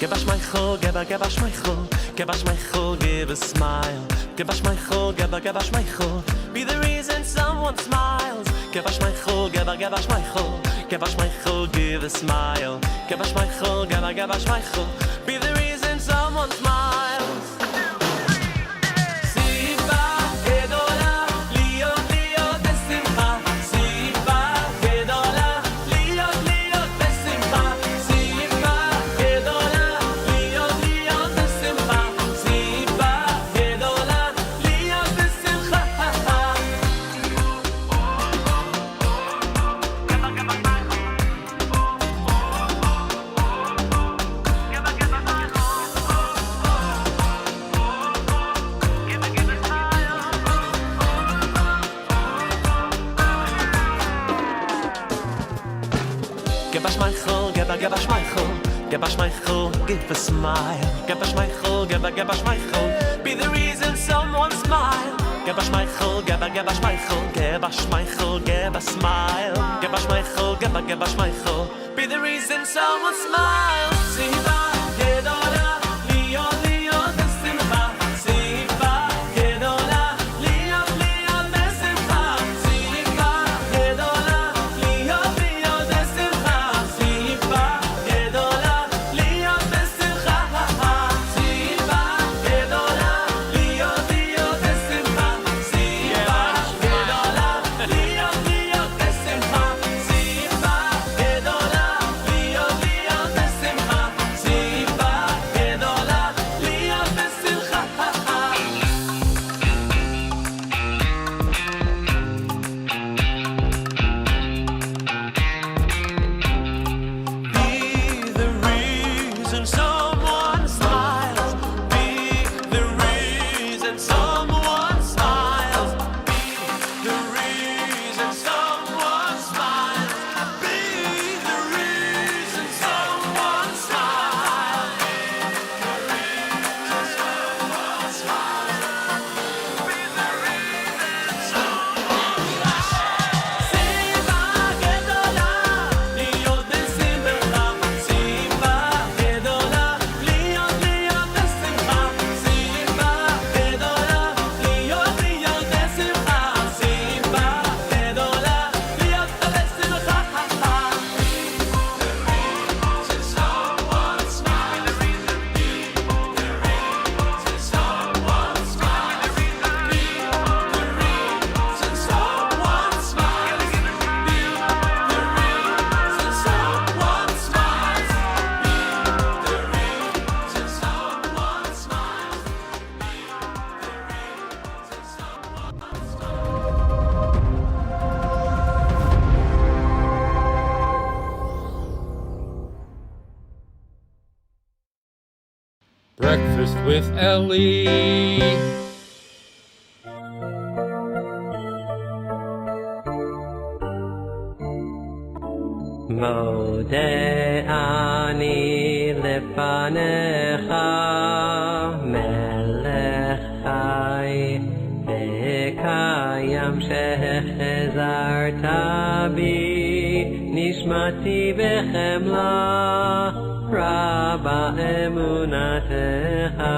Give us my chol, give us my chol, give us my chol, give a smile. Give us my chol, give us my chol, be the reason someone smiles. Give us my chol, give us my chol, give us my chol, give a smile. Give us my chol, give us my chol, be the reason someone smiles. Give us my chol, give us my chol, give a smile. Give us my chol, give us my chol, be the reason someone smile. Give us my chol, give us my chol, give us my chol, give a smile. Give us my chol, give us my chol, be the reason someone smiles. Siva gedola, liyo liyo besimcha. Siva gedola, liyo liyo besimcha. Siva gedola, liyo liyo besimcha. Siva gedola, liyo besimcha. Siva gedola, liyo liyo besimcha. Siva gedola, liyo liyo besimcha. Siva gedola, liyo liyo besimcha. Siva gedola, liyo besimcha. Be the reason someone smiles. Be the reason someone smiles. Be the reason someone smiles. Be the reason someone smiles. Siva gedola, liyo besimcha. Siva gedola, liyo liyo besimcha. Siva gedola, liyo liyo besimcha. Siva gedola, liyo besimcha. Someone smile. The reason someone smile. The reason someone smiles. Be the reason someone smiles. Be the reason someone smiles. Breakfast with Elli. Mode ani lefanecha melech chai vekayam shechazarta bi nishmati bechemla raba emunatecha.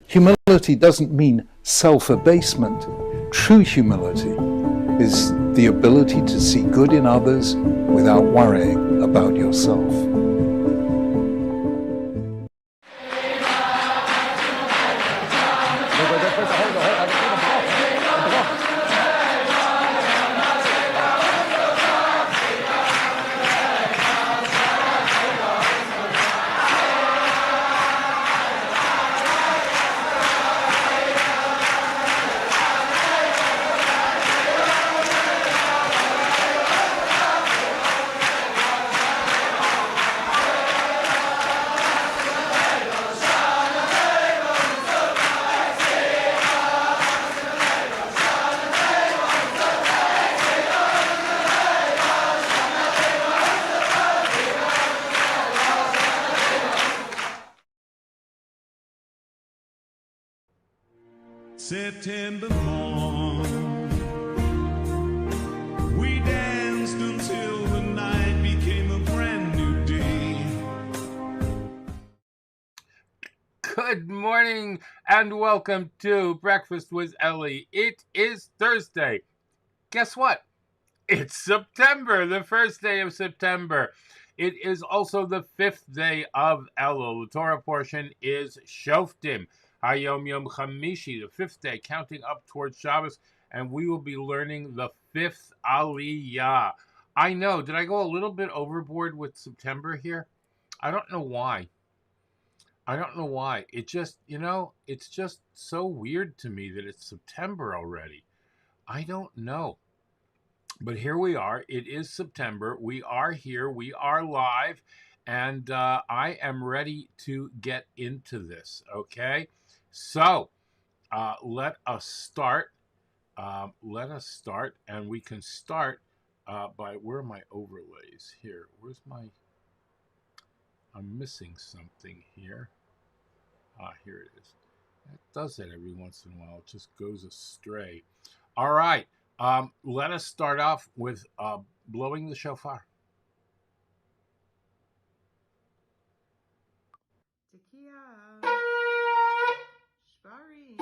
Humility doesn't mean self-abasement. True humility is the ability to see good in others without worrying about yourself. September morn, we dance. Good morning and welcome to Breakfast with Ellie. It is Thursday. Guess what? It's September, the first day of September. It is also the fifth day of Elul. The Torah portion is Shoftim, HaYom Yom Chamishi, the fifth day, counting up towards Shabbos, and we will be learning the fifth Aliyah. I know, did I go a little bit overboard with September here? I don't know why. It just, it's just so weird to me that it's September already. I don't know. But here we are. It is September. We are here. We are live. And I am ready to get into this. Okay. So let us start. And we can start by, where are my overlays here? I'm missing something here. Here it is. It does that every once in a while. It just goes astray. All right. Let us start off with blowing the shofar. Tekiah, Shvari,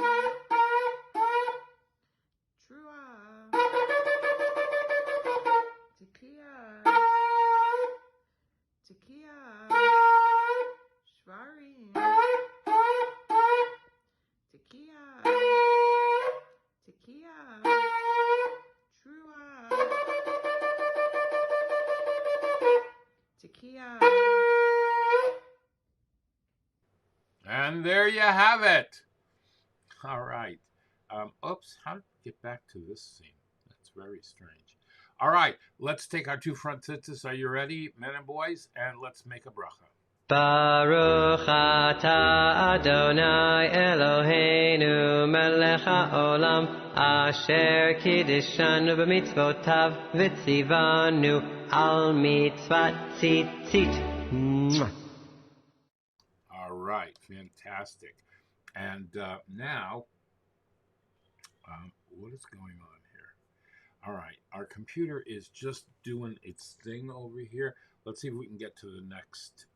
Trua, Tekiah, Shvari, Tekiah, Trua, Tekiah. And there you have it. All right. Oops, how did we get back to this scene? That's very strange. All right, let's take our two front tzitzis. Are you ready, men and boys? And let's make a bracha. Baruch atah Adonai Eloheinu melech haolam asher kiddishanu b'mitzvotav v'tzivanu al mitzvat tzitzit. All right, fantastic. And now, what is going on here? All right, our computer is just doing its thing over here. Let's see if we can get to the next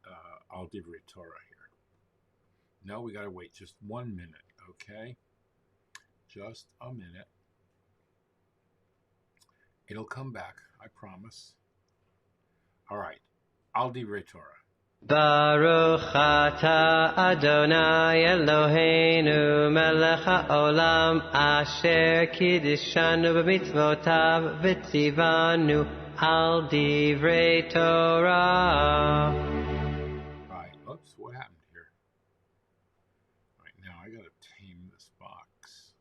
Al Divrei Torah here. No, we got to wait just 1 minute, okay? Just a minute. It'll come back, I promise. All right, Al Divrei Torah. Baruch atah Adonai Eloheinu melech haolam asher kiddishanu b'mitzvotav v'tzivanu al divrei Torah. All right, oops, what happened here? All right, now I got to tame this box.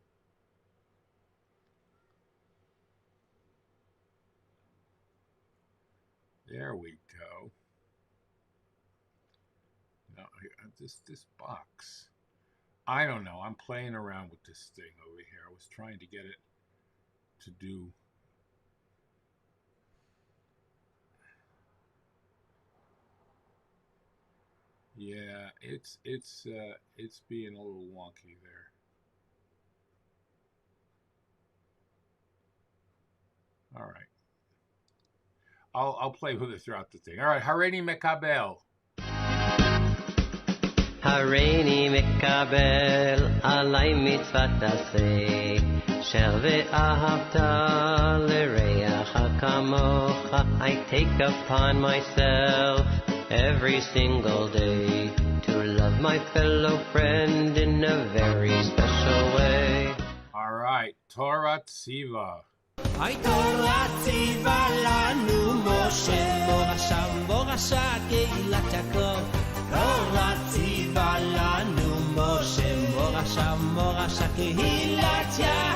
There we go. Now, this box, I don't know. I'm playing around with this thing over here. I was trying to get it to do. Yeah, it's being a little wonky there. All right. I'll play with it throughout the thing. All right, Hareini Mekabel. הריני מקבל עלי מצוות עשה של ואהבת לרעך כמוך. I take upon myself every single day to love my fellow friend in a very special way. All right, Torah Tziva. היי תורה ציווה לנו משה מורשה קהילת יעקב. תורה ציווה לנו משה מורשה קהילת יעקב.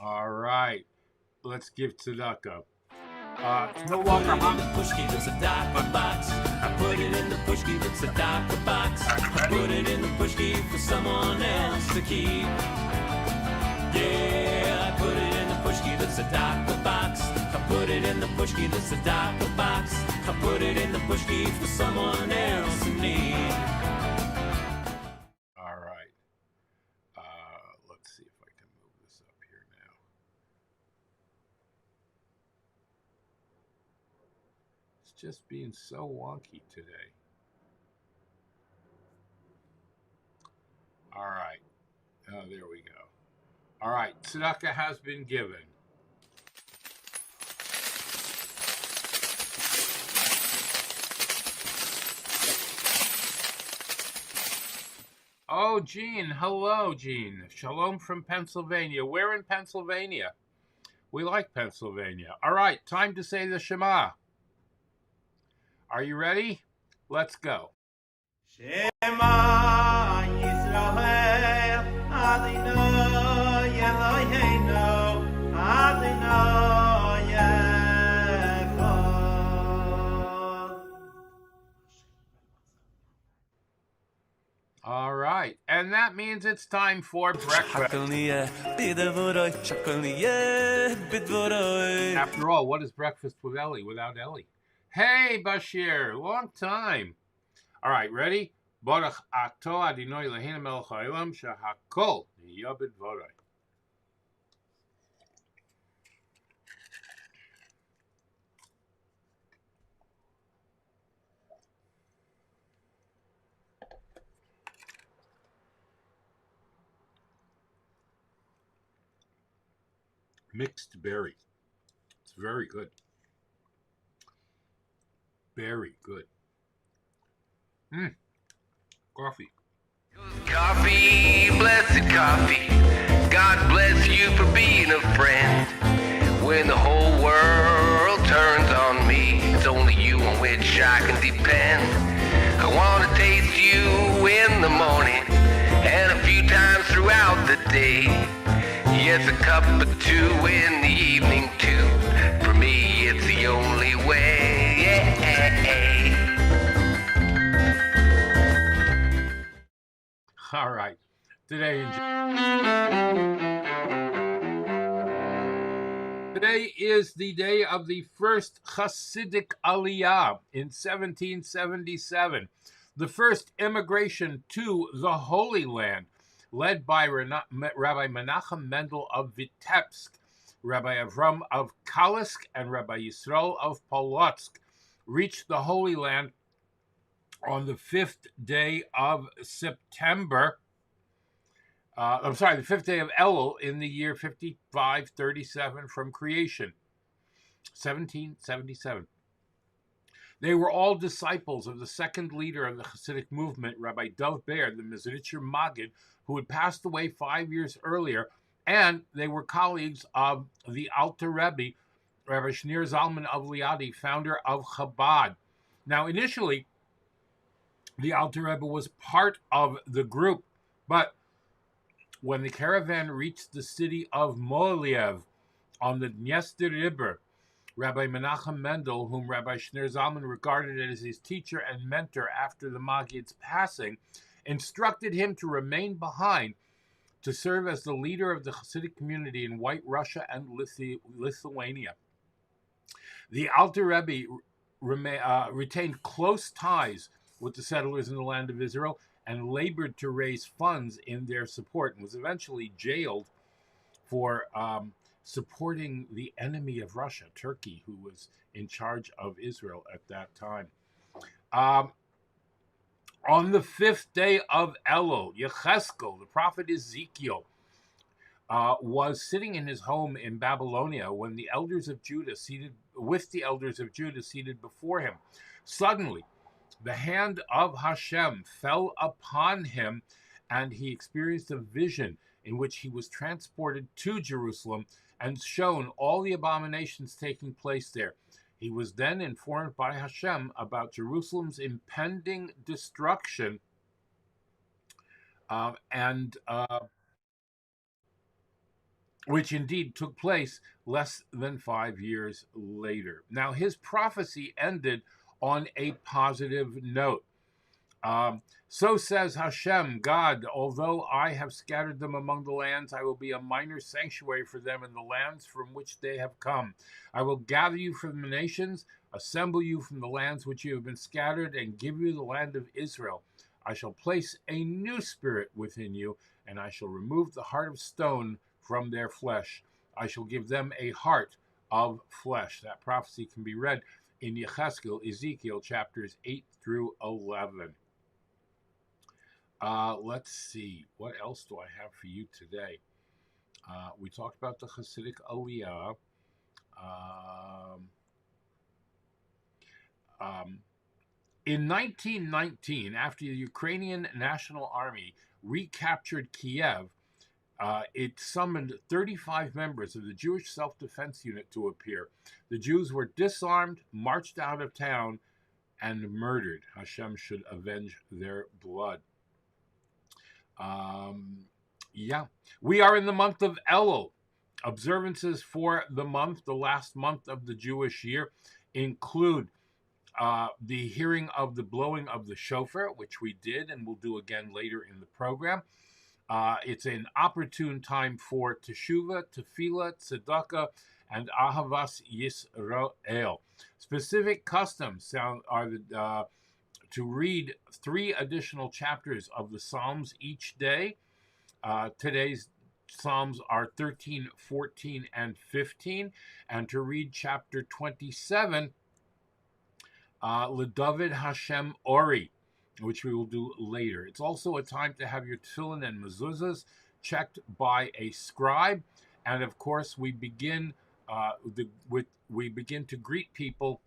All right, let's give tzedakah. No longer in the pushki, there's a diaper box. I put it in the pushki, it's a diaper box. I put it in the pushki for someone else to keep. Yeah, I put it in the pushki, that's a diaper box. I put it in the pushki, that's a diaper box. I put it in the pushki for someone else in need. All right. Let's see if I can move this up here now. just being so wonky today. All right. Oh, there we go. All right. Tzedakah has been given. Oh, Jean. Hello, Jean. Shalom from Pennsylvania. Where in Pennsylvania? We like Pennsylvania. All right. Time to say the Shema. Are you ready? Let's go. Shema Yisrael Adonai Eloheinu Adonai Echad. All right. And that means it's time for breakfast. After all, what is Breakfast with Ellie without Ellie? Hey, Bashir. Long time. All right, ready? Baruch ato Adonai Eloheinu melech haolam shehakol nihya b'dvaroi. Mixed berry. It's very good. Very good. Coffee. Coffee, blessed coffee. God bless you for being a friend. When the whole world turns on me, it's only you on which I can depend. I want to taste you in the morning and a few times throughout the day. Yes, a cup or two in the evening too. For me, it's the only way. Yeah. All right. Today is the day of the first Hasidic Aliyah in 1777, the first immigration to the Holy Land, led by Rabbi Menachem Mendel of Vitebsk, Rabbi Avram of Kalisk, and Rabbi Yisrael of Polotsk, reached the Holy Land on the 5th day of September. The 5th day of Elul in the year 5537 from creation, 1777. They were all disciples of the second leader of the Hasidic movement, Rabbi Dov Ber, the Mezritcher Maggid, who had passed away 5 years earlier, and they were colleagues of the Alter Rebbe, Rabbi Shneur Zalman of Liadi, founder of Chabad. Now, initially, the Alter Rebbe was part of the group, but when the caravan reached the city of Moliev on the Dniester River, Rabbi Menachem Mendel, whom Rabbi Shneur Zalman regarded as his teacher and mentor after the Maggid's passing, instructed him to remain behind to serve as the leader of the Hasidic community in White Russia and Lithuania. The Alter Rebbe retained close ties with the settlers in the land of Israel and labored to raise funds in their support, and was eventually jailed for supporting the enemy of Russia, Turkey, who was in charge of Israel at that time. On the 5th day of Elul, Yecheskel, the prophet Ezekiel, was sitting in his home in Babylonia when the elders of Judah seated before him. Suddenly, the hand of Hashem fell upon him, and he experienced a vision in which he was transported to Jerusalem and shown all the abominations taking place there. He was then informed by Hashem about Jerusalem's impending destruction, which indeed took place less than 5 years later. Now, his prophecy ended on a positive note. So says Hashem, God, although I have scattered them among the lands, I will be a minor sanctuary for them in the lands from which they have come. I will gather you from the nations, assemble you from the lands which you have been scattered, and give you the land of Israel. I shall place a new spirit within you, and I shall remove the heart of stone from their flesh. I shall give them a heart of flesh. That prophecy can be read in Yechezkel, Ezekiel, chapters 8 through 11. Let's see. What else do I have for you today? We talked about the Hasidic Aliyah. In 1919, after the Ukrainian National Army recaptured Kiev, it summoned 35 members of the Jewish Self-Defense Unit to appear. The Jews were disarmed, marched out of town, and murdered. Hashem should avenge their blood. We are in the month of Elul. Observances for the month, the last month of the Jewish year, include the hearing of the blowing of the shofar, which we did and will do again later in the program. It's an opportune time for teshuvah, tefillah, tzedakah, and ahavas Yisrael. Specific customs are to read 3 additional chapters of the Psalms each day. Today's Psalms are 13, 14, and 15, and to read chapter 27, LeDavid Hashem Ori, which we will do later. It's also a time to have your tefillin and mezuzahs checked by a scribe, and of course we begin to greet people.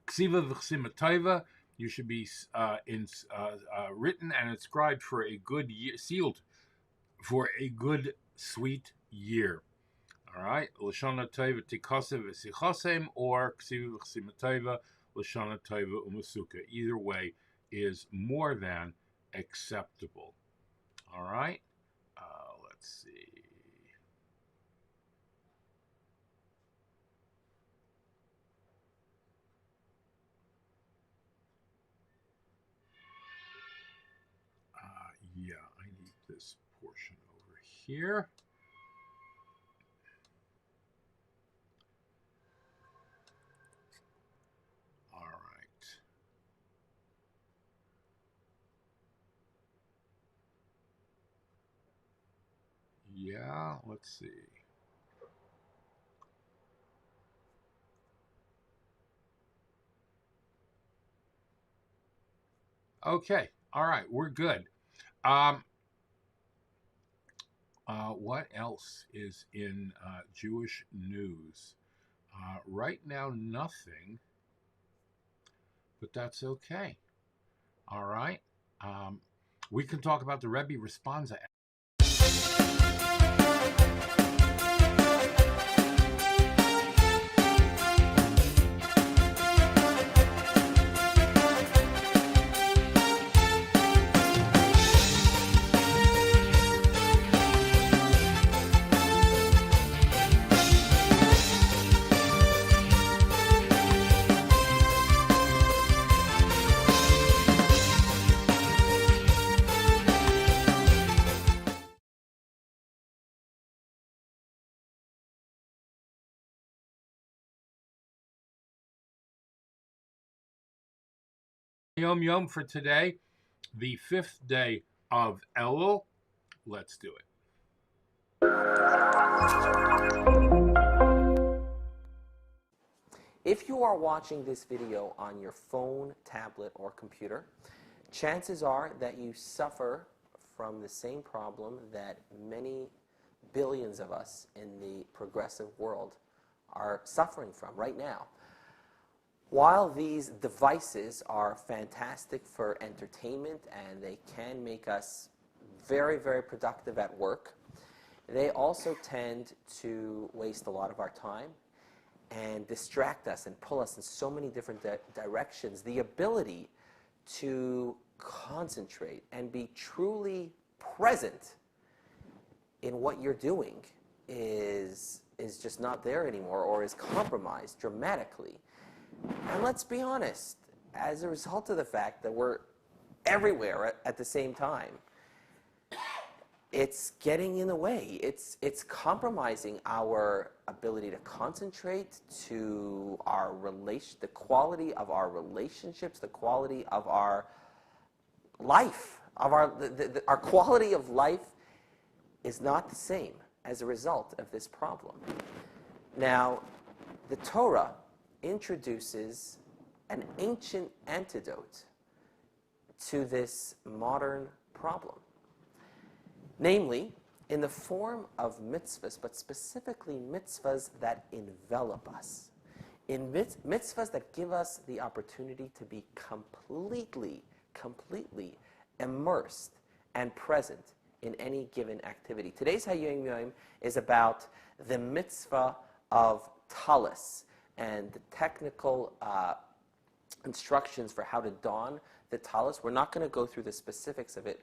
Ksiva v'chsima tova. You should be written and inscribed for a good year, sealed for a good sweet year. All right, Lashana Tova Tikasev V'sichasem or Ksiva v'chsima tova Lashana Tova Umasuka. Either way is more than acceptable. All right, let's see. I need this portion over here. All right. Yeah, let's see. Okay, all right, we're good. What else is in Jewish news? Right now, nothing, but that's okay. All right. We can talk about the Rebbe Responsa. HaYom for today, the 5th day of Elul. Let's do it. If you are watching this video on your phone, tablet, or computer, chances are that you suffer from the same problem that many billions of us in the progressive world are suffering from right now. While these devices are fantastic for entertainment and they can make us very, very productive at work, they also tend to waste a lot of our time and distract us and pull us in so many different directions. The ability to concentrate and be truly present in what you're doing is just not there anymore, or is compromised dramatically. And let's be honest, as a result of the fact that we're everywhere at the same time, it's getting in the way. It's compromising our ability to concentrate, to our the quality of our relationships, the quality of our life, of our quality of life is not the same as a result of this problem. Now, the Torah introduces an ancient antidote to this modern problem. Namely, in the form of mitzvahs, but specifically mitzvahs that envelop us. In mitzvahs that give us the opportunity to be completely immersed and present in any given activity. Today's HaYom is about the mitzvah of talis and the technical instructions for how to don the talis. We're not going to go through the specifics of it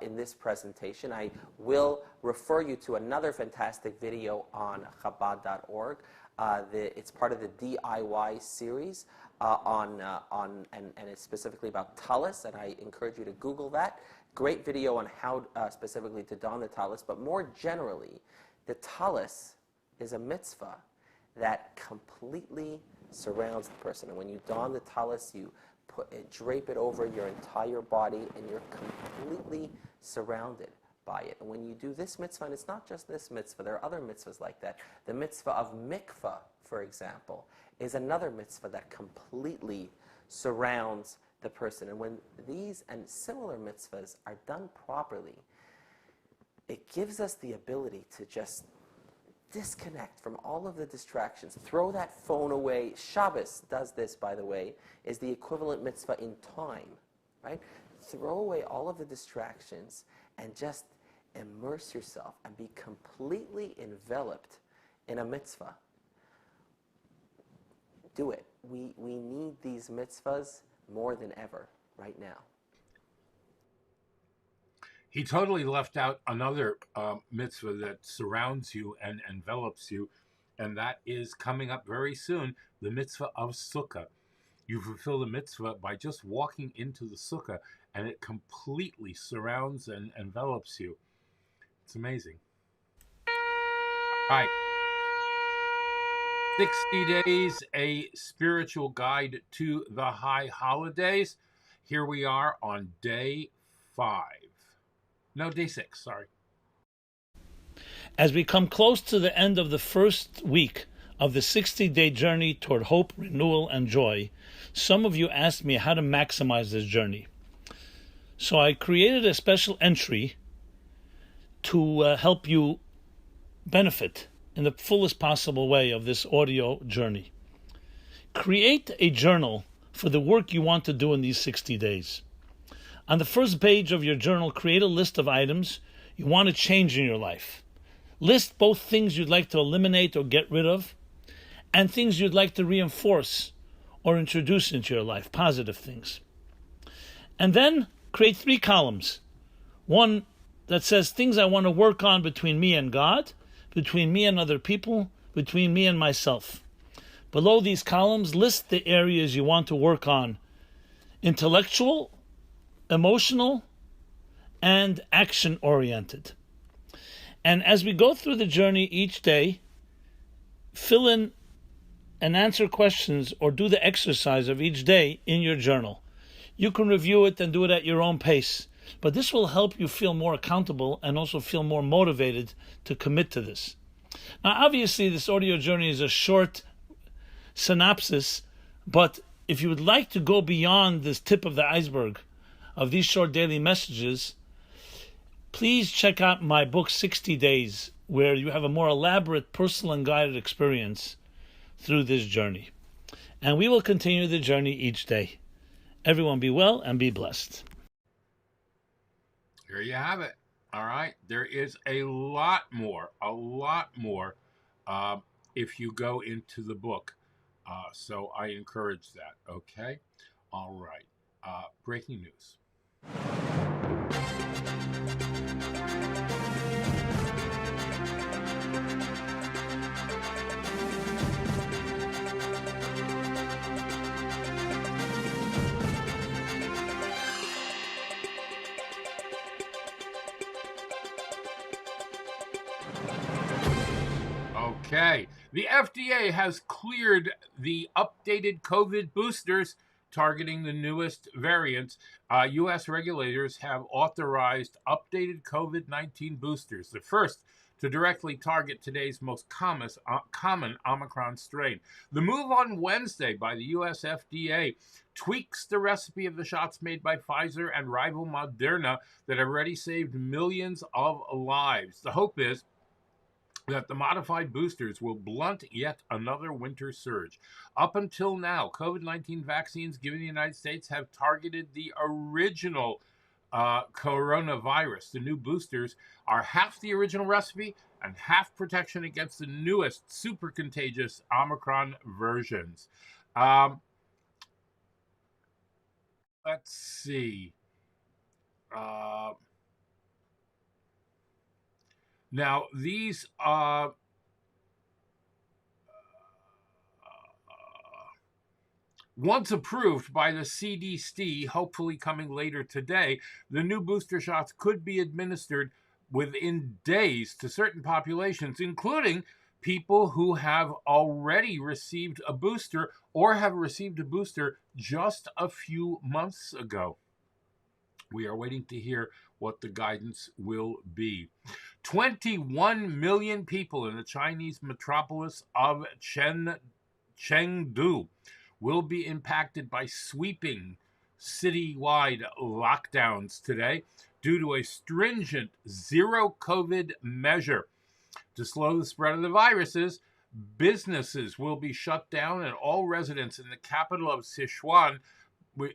in this presentation. I will refer you to another fantastic video on Chabad.org. It's part of the DIY series and it's specifically about talis, and I encourage you to Google that. Great video on how specifically to don the talis, but more generally, the talis is a mitzvah that completely surrounds the person. And when you don the talis, you drape it over your entire body, and you're completely surrounded by it. And when you do this mitzvah, and it's not just this mitzvah, there are other mitzvahs like that. The mitzvah of mikvah, for example, is another mitzvah that completely surrounds the person. And when these and similar mitzvahs are done properly, it gives us the ability to just disconnect from all of the distractions. Throw that phone away. Shabbos does this, by the way, is the equivalent mitzvah in time, right? Throw away all of the distractions and just immerse yourself and be completely enveloped in a mitzvah. Do it. We need these mitzvahs more than ever right now. He totally left out another mitzvah that surrounds you and envelops you, and that is coming up very soon, the mitzvah of sukkah. You fulfill the mitzvah by just walking into the sukkah, and it completely surrounds and envelops you. It's amazing. All right. 60 days, a spiritual guide to the high holidays. Here we are on day 5. No, day 6, sorry. As we come close to the end of the first week of the 60-day journey toward hope, renewal, and joy, some of you asked me how to maximize this journey. So I created a special entry to help you benefit in the fullest possible way of this audio journey. Create a journal for the work you want to do in these 60 days. On the first page of your journal, create a list of items you want to change in your life. List both things you'd like to eliminate or get rid of, and things you'd like to reinforce or introduce into your life, positive things. And then create 3 columns. One that says things I want to work on between me and God, between me and other people, between me and myself. Below these columns, list the areas you want to work on: intellectual, emotional, and action-oriented. And as we go through the journey each day, fill in and answer questions or do the exercise of each day in your journal. You can review it and do it at your own pace, but this will help you feel more accountable and also feel more motivated to commit to this. Now, obviously, this audio journey is a short synopsis, but if you would like to go beyond this tip of the iceberg of these short daily messages, please check out my book 60 Days, where you have a more elaborate personal and guided experience through this journey. And we will continue the journey each day. Everyone be well and be blessed. Here you have it. All right. There is a lot more if you go into the book. So I encourage that. Okay. All right. Breaking news. Okay. The FDA has cleared the updated COVID boosters targeting the newest variants. U.S. regulators have authorized updated COVID-19 boosters. The first to directly target today's most common Omicron strain. The move on Wednesday by the U.S. FDA tweaks the recipe of the shots made by Pfizer and rival Moderna that have already saved millions of lives. The hope is that the modified boosters will blunt yet another winter surge. Up until now, COVID-19 vaccines given in the United States have targeted the original coronavirus. The new boosters are half the original recipe and half protection against the newest super contagious Omicron versions. Let's see. Now, these once approved by the CDC, hopefully coming later today, the new booster shots could be administered within days to certain populations, including people who have already received a booster or have received a booster just a few months ago. We are waiting to hear what the guidance will be. 21 million people in the Chinese metropolis of Chengdu will be impacted by sweeping citywide lockdowns today due to a stringent zero COVID measure. To slow the spread of the viruses, businesses will be shut down and all residents in the capital of Sichuan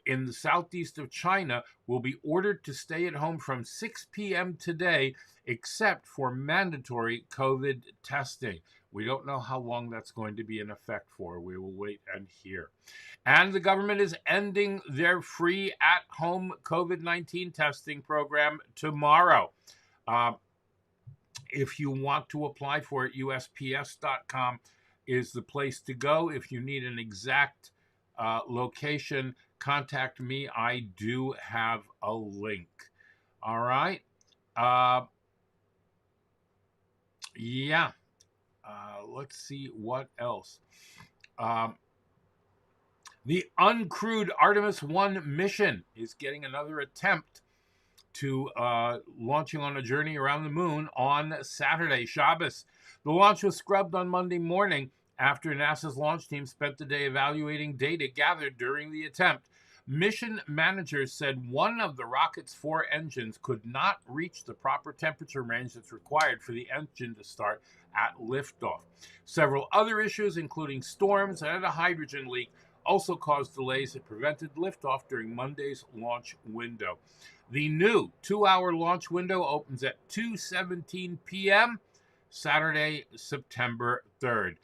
in the southeast of China will be ordered to stay at home from 6 p.m. today, except for mandatory COVID testing. We don't know how long that's going to be in effect for. We will wait and hear. And the government is ending their free at-home COVID-19 testing program tomorrow. If you want to apply for it, USPS.com is the place to go. If you need an exact location, contact me. I do have a link. All right. Yeah. Let's see what else. The uncrewed Artemis 1 mission is getting another attempt to launching on a journey around the moon on Saturday, Shabbos. The launch was scrubbed on Monday morning after NASA's launch team spent the day evaluating data gathered during the attempt. Mission managers said one of the rocket's 4 engines could not reach the proper temperature range that's required for the engine to start at liftoff. Several other issues, including storms and a hydrogen leak, also caused delays that prevented liftoff during Monday's launch window. The new 2-hour launch window opens at 2:17 p.m. Saturday, September 3rd.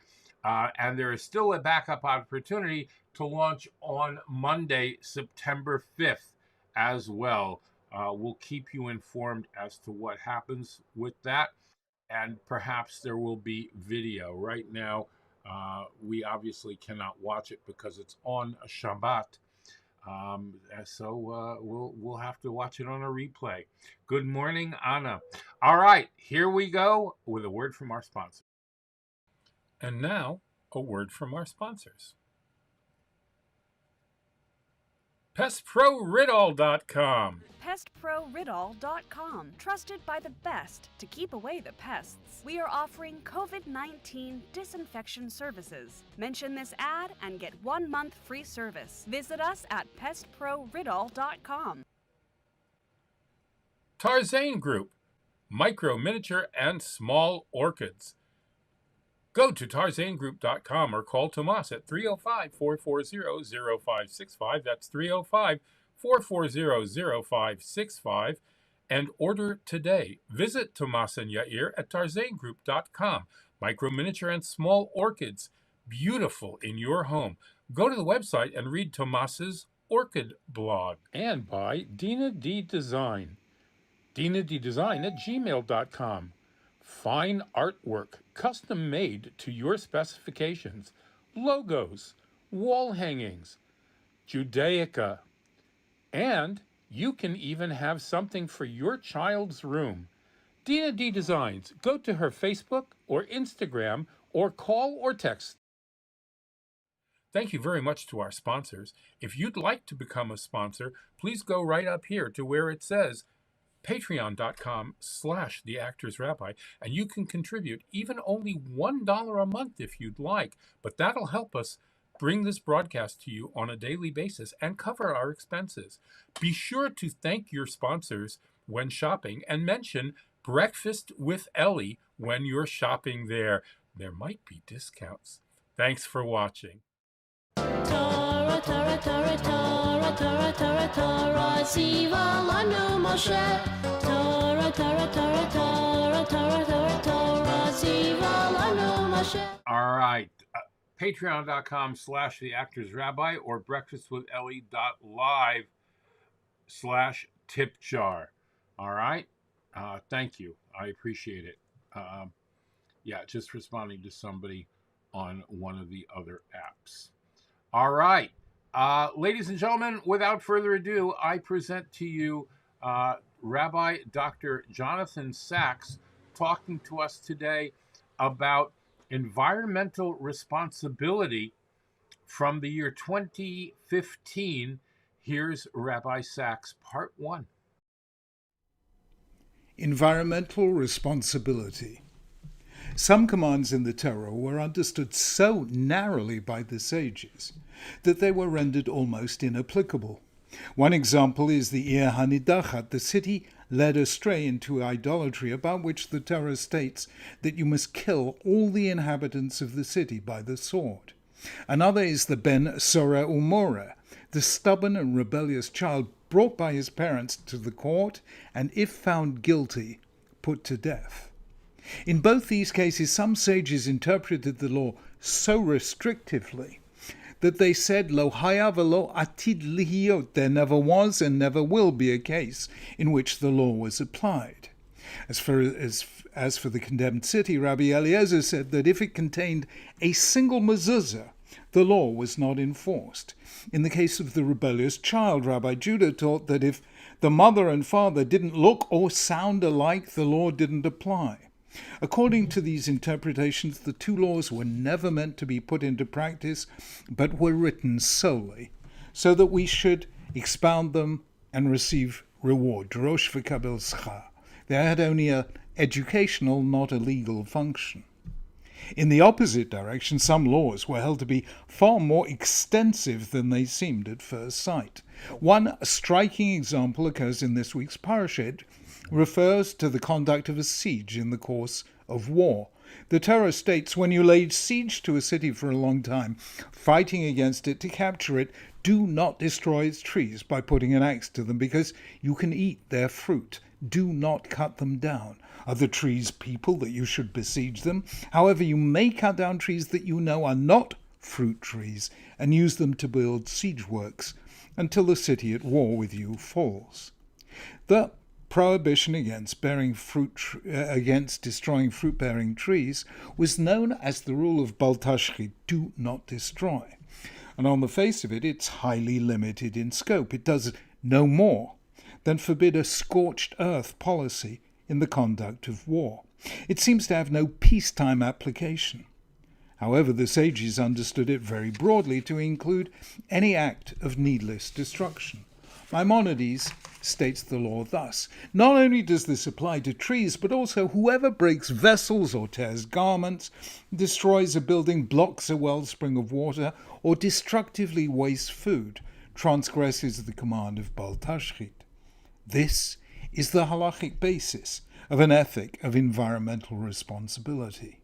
And there is still a backup opportunity to launch on Monday, September 5th as well. We'll keep you informed as to what happens with that, and perhaps there will be video. Right now, we obviously cannot watch it because it's on a Shabbat. So we'll have to watch it on a replay. Good morning, Anna. All right, here we go with a word from our sponsor. And now, a word from our sponsors. PestProRidol.com. PestProRidol.com. Trusted by the best to keep away the pests. We are offering COVID-19 disinfection services. Mention this ad and get 1 month free service. Visit us at PestProRidol.com. Tarzane Group. Micro, miniature, and small orchids. Go to tarzanegroup.com or call Tomas at 305-440-0565. That's 305-440-0565 and order today. Visit Tomas and Yair at tarzanegroup.com. Micro, miniature, and small orchids. Beautiful in your home. Go to the website and read Tomas's orchid blog. And by Dina D Design. DinaDDesign@gmail.com. Fine artwork, custom made to your specifications, logos, wall hangings, Judaica, and you can even have something for your child's room. Dina D Designs. Go to her Facebook or Instagram or call or text. Thank you very much to our sponsors. If you'd like to become a sponsor, please go right up here to where it says patreon.com/theactorsrabbi, and you can contribute even only $1 a month if you'd like, but that'll help us bring this broadcast to you on a daily basis and cover our expenses. Be sure to thank your sponsors when shopping and mention Breakfast with Elli when you're shopping there. There might be discounts. Thanks for watching. Torah, Torah, Torah, Torah, Torah, Torah, Torah, Siva lanu Moshe. Torah, Torah, Torah, Torah, Torah, Torah, Torah, Siva lanu Moshe. All right. Patreon.com/theactorsrabbi or breakfastwithelli.live/tipjar. All right. Thank you. I appreciate it. Just responding to somebody on one of the other apps. All right. Ladies and gentlemen, without further ado, I present to you Rabbi Dr. Jonathan Sachs talking to us today about environmental responsibility from the year 2015. Here's Rabbi Sachs, part 1. Environmental responsibility. Some commands in the Torah were understood so narrowly by the sages that they were rendered almost inapplicable. One example is the Ir Hanidachat, the city led astray into idolatry, about which the Torah states that you must kill all the inhabitants of the city by the sword. Another is the Ben Sora Umora, the stubborn and rebellious child brought by his parents to the court and, if found guilty, put to death. In both these cases, some sages interpreted the law so restrictively that they said, Lo haya velo atid lihiyot, there never was and never will be a case in which the law was applied. As for the condemned city, Rabbi Eliezer said that if it contained a single mezuzah, the law was not enforced. In the case of the rebellious child, Rabbi Judah taught that if the mother and father didn't look or sound alike, the law didn't apply. According to these interpretations, the two laws were never meant to be put into practice, but were written solely so that we should expound them and receive reward. Drosh v'kabel schar. They had only an educational, not a legal function. In the opposite direction, some laws were held to be far more extensive than they seemed at first sight. One striking example occurs in this week's parasha. It refers to the conduct of a siege in the course of war. The Torah states, when you lay siege to a city for a long time, fighting against it to capture it, do not destroy its trees by putting an axe to them, because you can eat their fruit. Do not cut them down. Are the trees people that you should besiege them? However, you may cut down trees that you know are not fruit trees and use them to build siege works until the city at war with you falls. The prohibition against destroying fruit-bearing trees was known as the rule of Bal Tashchit, do not destroy. And on the face of it, it's highly limited in scope. It does no more than forbid a scorched earth policy in the conduct of war. It seems to have no peacetime application. However, the sages understood it very broadly to include any act of needless destruction. Maimonides states the law thus: not only does this apply to trees, but also whoever breaks vessels or tears garments, destroys a building, blocks a wellspring of water, or destructively wastes food, transgresses the command of Bal Tashchit. This is the halachic basis of an ethic of environmental responsibility.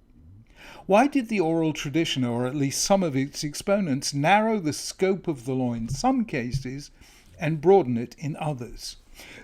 Why did the oral tradition, or at least some of its exponents, narrow the scope of the law in some cases and broaden it in others?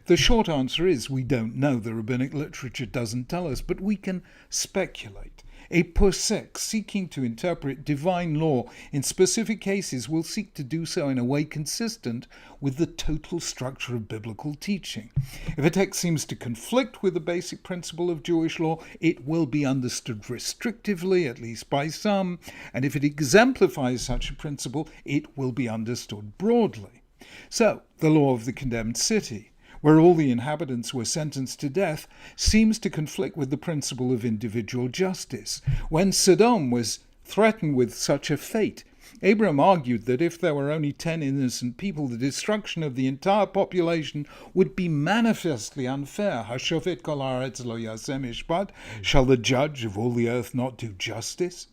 The short answer is we don't know. The rabbinic literature doesn't tell us, but we can speculate. A posek seeking to interpret divine law in specific cases will seek to do so in a way consistent with the total structure of biblical teaching. If a text seems to conflict with the basic principle of Jewish law, it will be understood restrictively, at least by some, and if it exemplifies such a principle, it will be understood broadly. So, the law of the condemned city, where all the inhabitants were sentenced to death, seems to conflict with the principle of individual justice. When Sodom was threatened with such a fate, Abraham argued that if there were only 10 innocent people, the destruction of the entire population would be manifestly unfair. Hashofet kol haaretz lo yaseh mishpat, shall the judge of all the earth not do justice?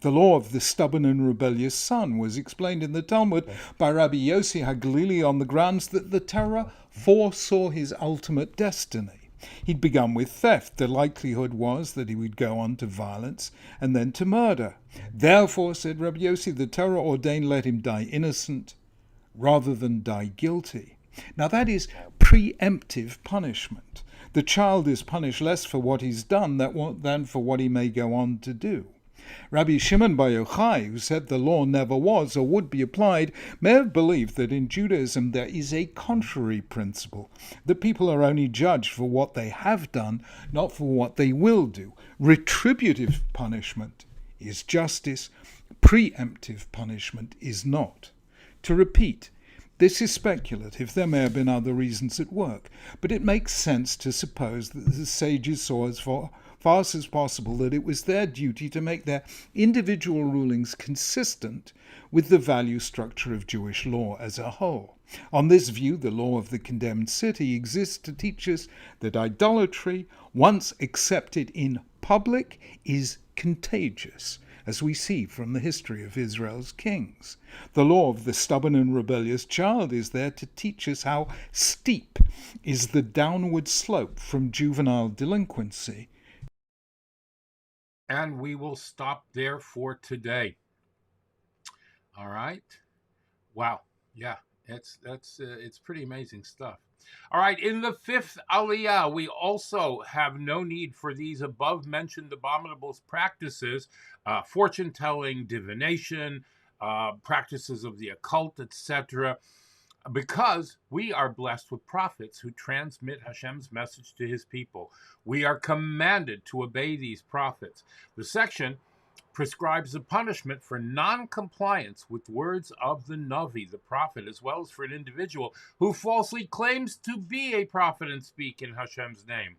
The law of the stubborn and rebellious son was explained in the Talmud by Rabbi Yossi HaGlili on the grounds that the Torah foresaw his ultimate destiny. He'd begun with theft. The likelihood was that he would go on to violence and then to murder. Therefore, said Rabbi Yossi, the Torah ordained let him die innocent rather than die guilty. Now that is preemptive punishment. The child is punished less for what he's done than for what he may go on to do. Rabbi Shimon Bar Yochai, who said the law never was or would be applied, may have believed that in Judaism there is a contrary principle, that people are only judged for what they have done, not for what they will do. Retributive punishment is justice, preemptive punishment is not. To repeat, this is speculative. There may have been other reasons at work, but it makes sense to suppose that the sages saw as fast as possible that it was their duty to make their individual rulings consistent with the value structure of Jewish law as a whole. On this view, the law of the condemned city exists to teach us that idolatry, once accepted in public, is contagious, as we see from the history of Israel's kings. The law of the stubborn and rebellious child is there to teach us how steep is the downward slope from juvenile delinquency. And we will stop there for today. All right. Wow. Yeah, it's pretty amazing stuff. All right. In the fifth Aliyah, we also have no need for these above-mentioned abominable practices, fortune-telling, divination, practices of the occult, etc., because we are blessed with prophets who transmit Hashem's message to his people. We are commanded to obey these prophets. The section prescribes a punishment for non-compliance with words of the Navi, the prophet, as well as for an individual who falsely claims to be a prophet and speak in Hashem's name.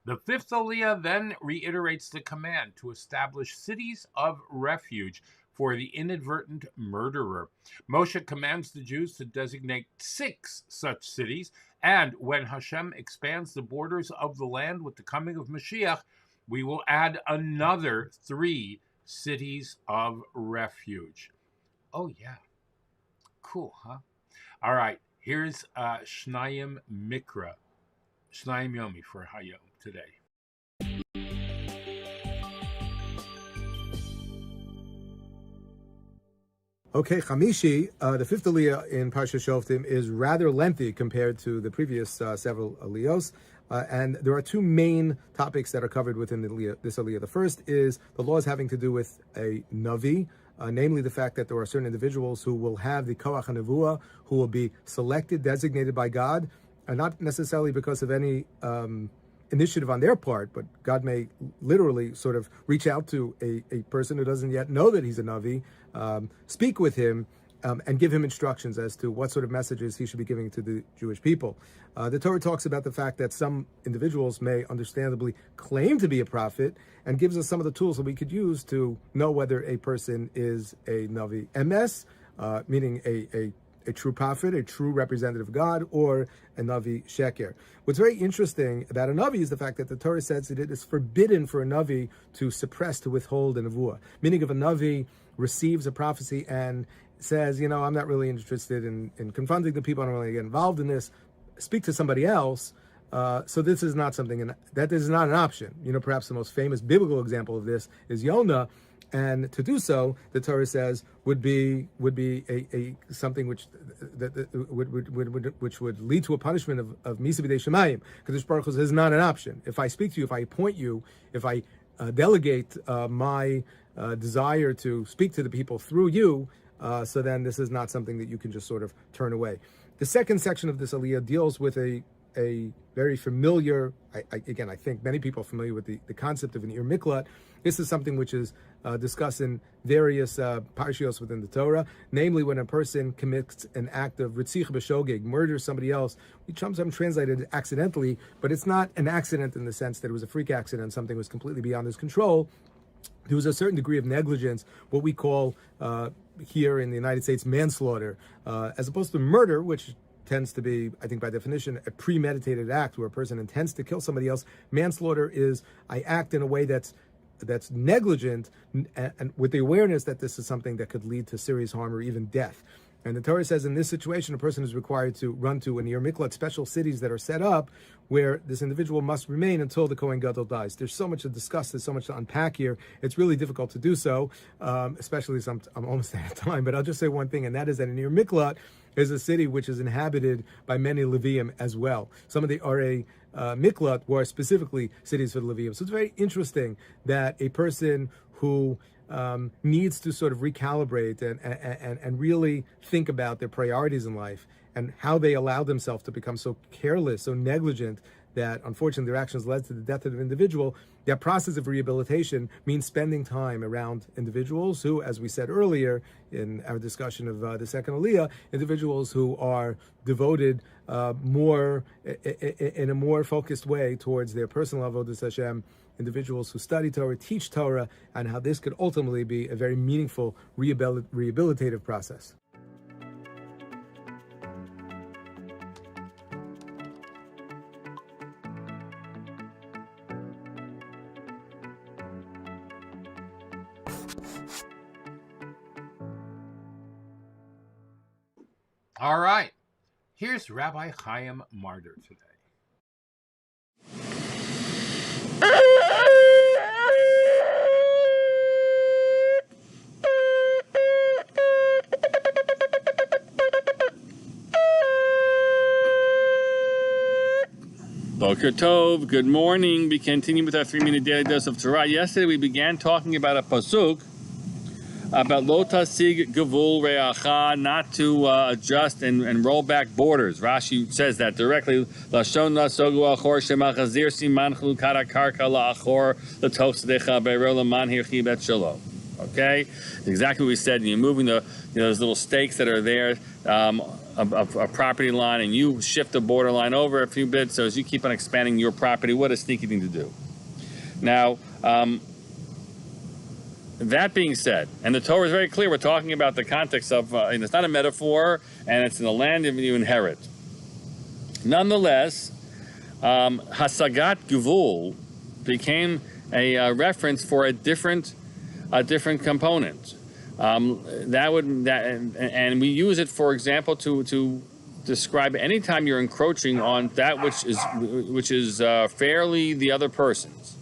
The fifth Aliyah then reiterates the command to establish cities of refuge for the inadvertent murderer. Moshe commands the Jews to designate 6 such cities, and when Hashem expands the borders of the land with the coming of Mashiach, we will add another 3 cities of refuge. Oh yeah. Cool, huh? All right, here's Shnayim Mikra, Shnayim Yomi for HaYom today. Okay, Chamishi, the fifth Aliyah in Parsha Shoftim is rather lengthy compared to the previous several Aliyos. And there are 2 main topics that are covered within this Aliyah. The first is the laws having to do with a Navi, namely the fact that there are certain individuals who will have the Koach HaNevuah, who will be selected, designated by God, and not necessarily because of any initiative on their part, but God may literally sort of reach out to a person who doesn't yet know that he's a Navi, speak with him, and give him instructions as to what sort of messages he should be giving to the Jewish people. The Torah talks about the fact that some individuals may understandably claim to be a prophet, and gives us some of the tools that we could use to know whether a person is a Navi Emes, meaning a true prophet, a true representative of God, or a Navi Sheker. What's very interesting about a Navi is the fact that the Torah says that it is forbidden for a Navi to suppress, to withhold a Nevuah. Meaning if a Navi receives a prophecy and says, I'm not really interested in confronting the people, I don't really get involved in this, speak to somebody else. So this is not something, that is not an option. Perhaps the most famous biblical example of this is Yonah, and to do so, the Torah says, would be a something which would lead to a punishment of Misa B'dei Shemayim. Because Baruch Hu says is not an option. If I speak to you, if I appoint you, if I delegate my desire to speak to the people through you, so then this is not something that you can just sort of turn away. The second section of this Aliyah deals with a very familiar, I think many people are familiar with the concept of an Ir Miklat. This is something which is discussed in various parshios within the Torah, namely when a person commits an act of ritzich b'shogeg, murders somebody else. We sometimes translate it accidentally, but it's not an accident in the sense that it was a freak accident, something was completely beyond his control. There was a certain degree of negligence, what we call here in the United States, manslaughter, as opposed to murder, which tends to be, I think by definition, a premeditated act where a person intends to kill somebody else. Manslaughter is, I act in a way that's negligent, and with the awareness that this is something that could lead to serious harm or even death. And the Torah says in this situation, a person is required to run to a near miklat, special cities that are set up where this individual must remain until the Kohen Gadol dies. There's so much to discuss, there's so much to unpack here. It's really difficult to do so, especially I'm almost out of time, but I'll just say one thing, and that is that a near miklat is a city which is inhabited by many Levium as well. Some of the Arei Miklat were specifically cities for the Levium. So it's very interesting that a person who needs to sort of recalibrate and really think about their priorities in life and how they allow themselves to become so careless, so negligent, that unfortunately their actions led to the death of an individual. That process of rehabilitation means spending time around individuals who, as we said earlier in our discussion of the second Aliyah, individuals who are devoted more in a more focused way towards their personal avodas Hashem, individuals who study Torah, teach Torah, and how this could ultimately be a very meaningful rehabilitative process. All right. Here's Rabbi HaYom Marder today. Boker Tov, good morning. We continue with our 3-minute daily dose of Torah. Yesterday we began talking about a pasuk about lo tasig gevul re'acha, not to adjust and roll back borders. Rashi says that directly. Lashon nasogu achor shemachazir siman chalukata karka la'achor l'toch sedecha be'ro l'man hirchi bet shalom. Okay, exactly what we said. You're moving those little stakes that are there, a property line, and you shift the borderline over a few bits. So as you keep on expanding your property, what a sneaky thing to do. Now, that being said, and the Torah is very clear, we're talking about the context of, and it's not a metaphor, and it's in the land you inherit. Nonetheless, Hasagat Gevul became a reference for a different component. And we use it, for example, to describe any time you're encroaching on that which is fairly the other person's.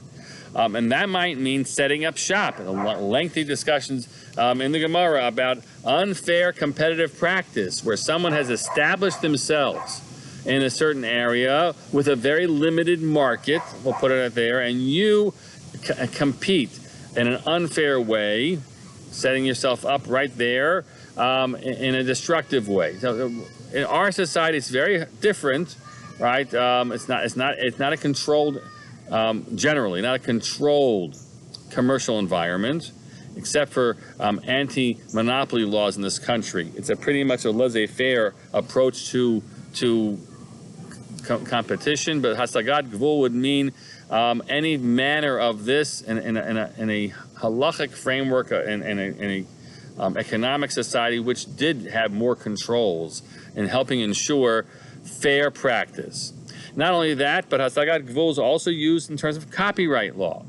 And that might mean setting up shop. Lengthy discussions in the Gemara about unfair competitive practice, where someone has established themselves in a certain area with a very limited market, we'll put it out there, and you compete in an unfair way, setting yourself up right there in a destructive way. So in our society, it's very different, right? It's not a controlled. Generally, not a controlled commercial environment, except for anti-monopoly laws in this country. It's pretty much a laissez-faire approach to competition, but Hasagat Gvul would mean any manner of this in a halachic framework, in a economic society which did have more controls in helping ensure fair practice. Not only that, but Hasagat Gvul is also used in terms of copyright law,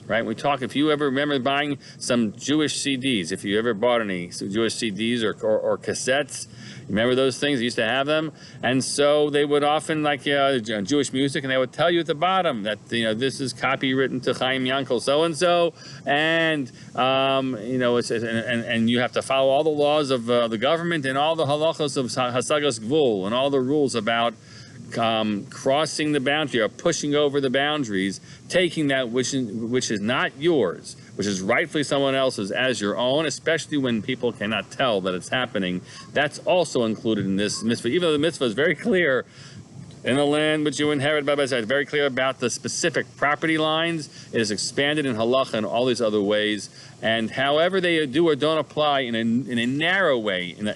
right? We talk, if you ever remember buying some Jewish CDs, if you ever bought any Jewish CDs or cassettes, remember those things? You used to have them. And so they would often, like Jewish music, and they would tell you at the bottom that, this is copywritten to Chaim Yankel so-and-so, and, and you have to follow all the laws of the government and all the halachos of Hasagat Gvul and all the rules about crossing the boundary or pushing over the boundaries, taking that which is not yours, which is rightfully someone else's, as your own, especially when people cannot tell that it's happening. That's also included in this mitzvah, even though the mitzvah is very clear. In the land which you inherit, it's very clear about the specific property lines. It is expanded in halacha and all these other ways. And however they do or don't apply in a narrow way, in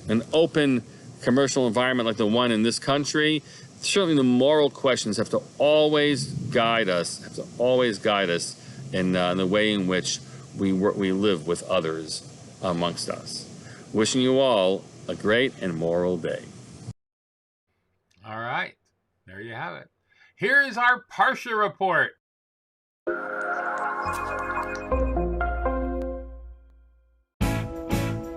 an open commercial environment like the one in this country, certainly the moral questions have to always guide us in the way in which we live with others amongst us. Wishing you all a great and moral day. All right, there you have it. Here is our Parsha report.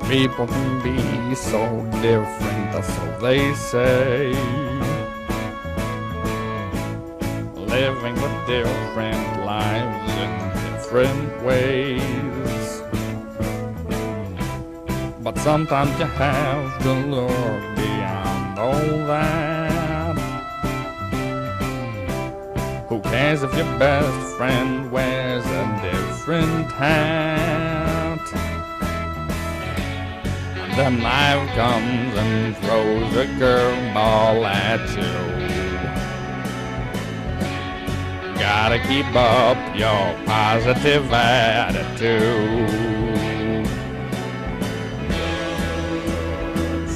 People can be so different, so they say. Living with different lives in different ways. But sometimes you have to look beyond all that. Who cares if your best friend wears a different hat? The knife comes and throws a curveball at you. Gotta keep up your positive attitude.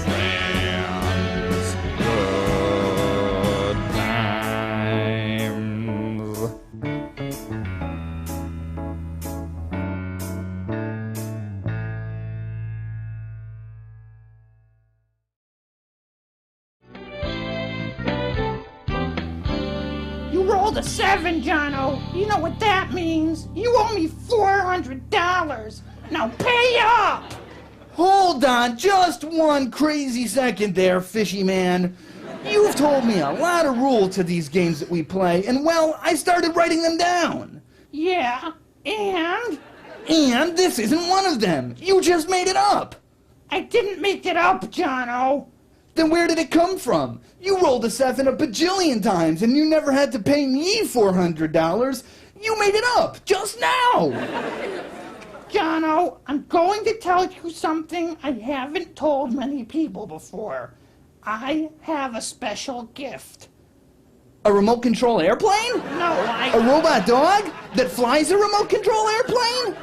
Friends, good times. You rolled a 7, Jono. You know what that means. You owe me $400. Now pay up! Hold on just one crazy second there, fishy man. You've told me a lot of rules to these games that we play, and well, I started writing them down. Yeah, and? And this isn't one of them. You just made it up. I didn't make it up, Jono. Then where did it come from? You rolled a 7 a bajillion times, and you never had to pay me $400. You made it up just now. Jono, I'm going to tell you something I haven't told many people before. I have a special gift. A remote control airplane? No, A robot dog that flies a remote control airplane?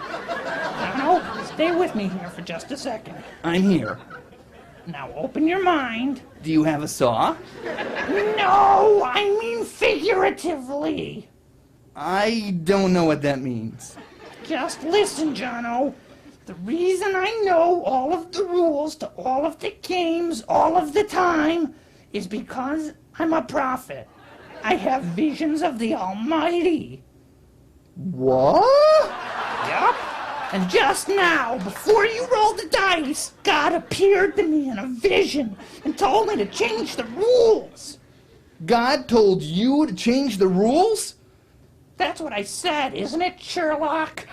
Jono, stay with me here for just a second. I'm here. Now open your mind. Do you have a saw? No, I mean figuratively. I don't know what that means. Just listen, Jono. The reason I know all of the rules to all of the games all of the time is because I'm a prophet. I have visions of the Almighty. What? Yup. And just now, before you rolled the dice, God appeared to me in a vision and told me to change the rules. God told you to change the rules? That's what I said, isn't it, Sherlock?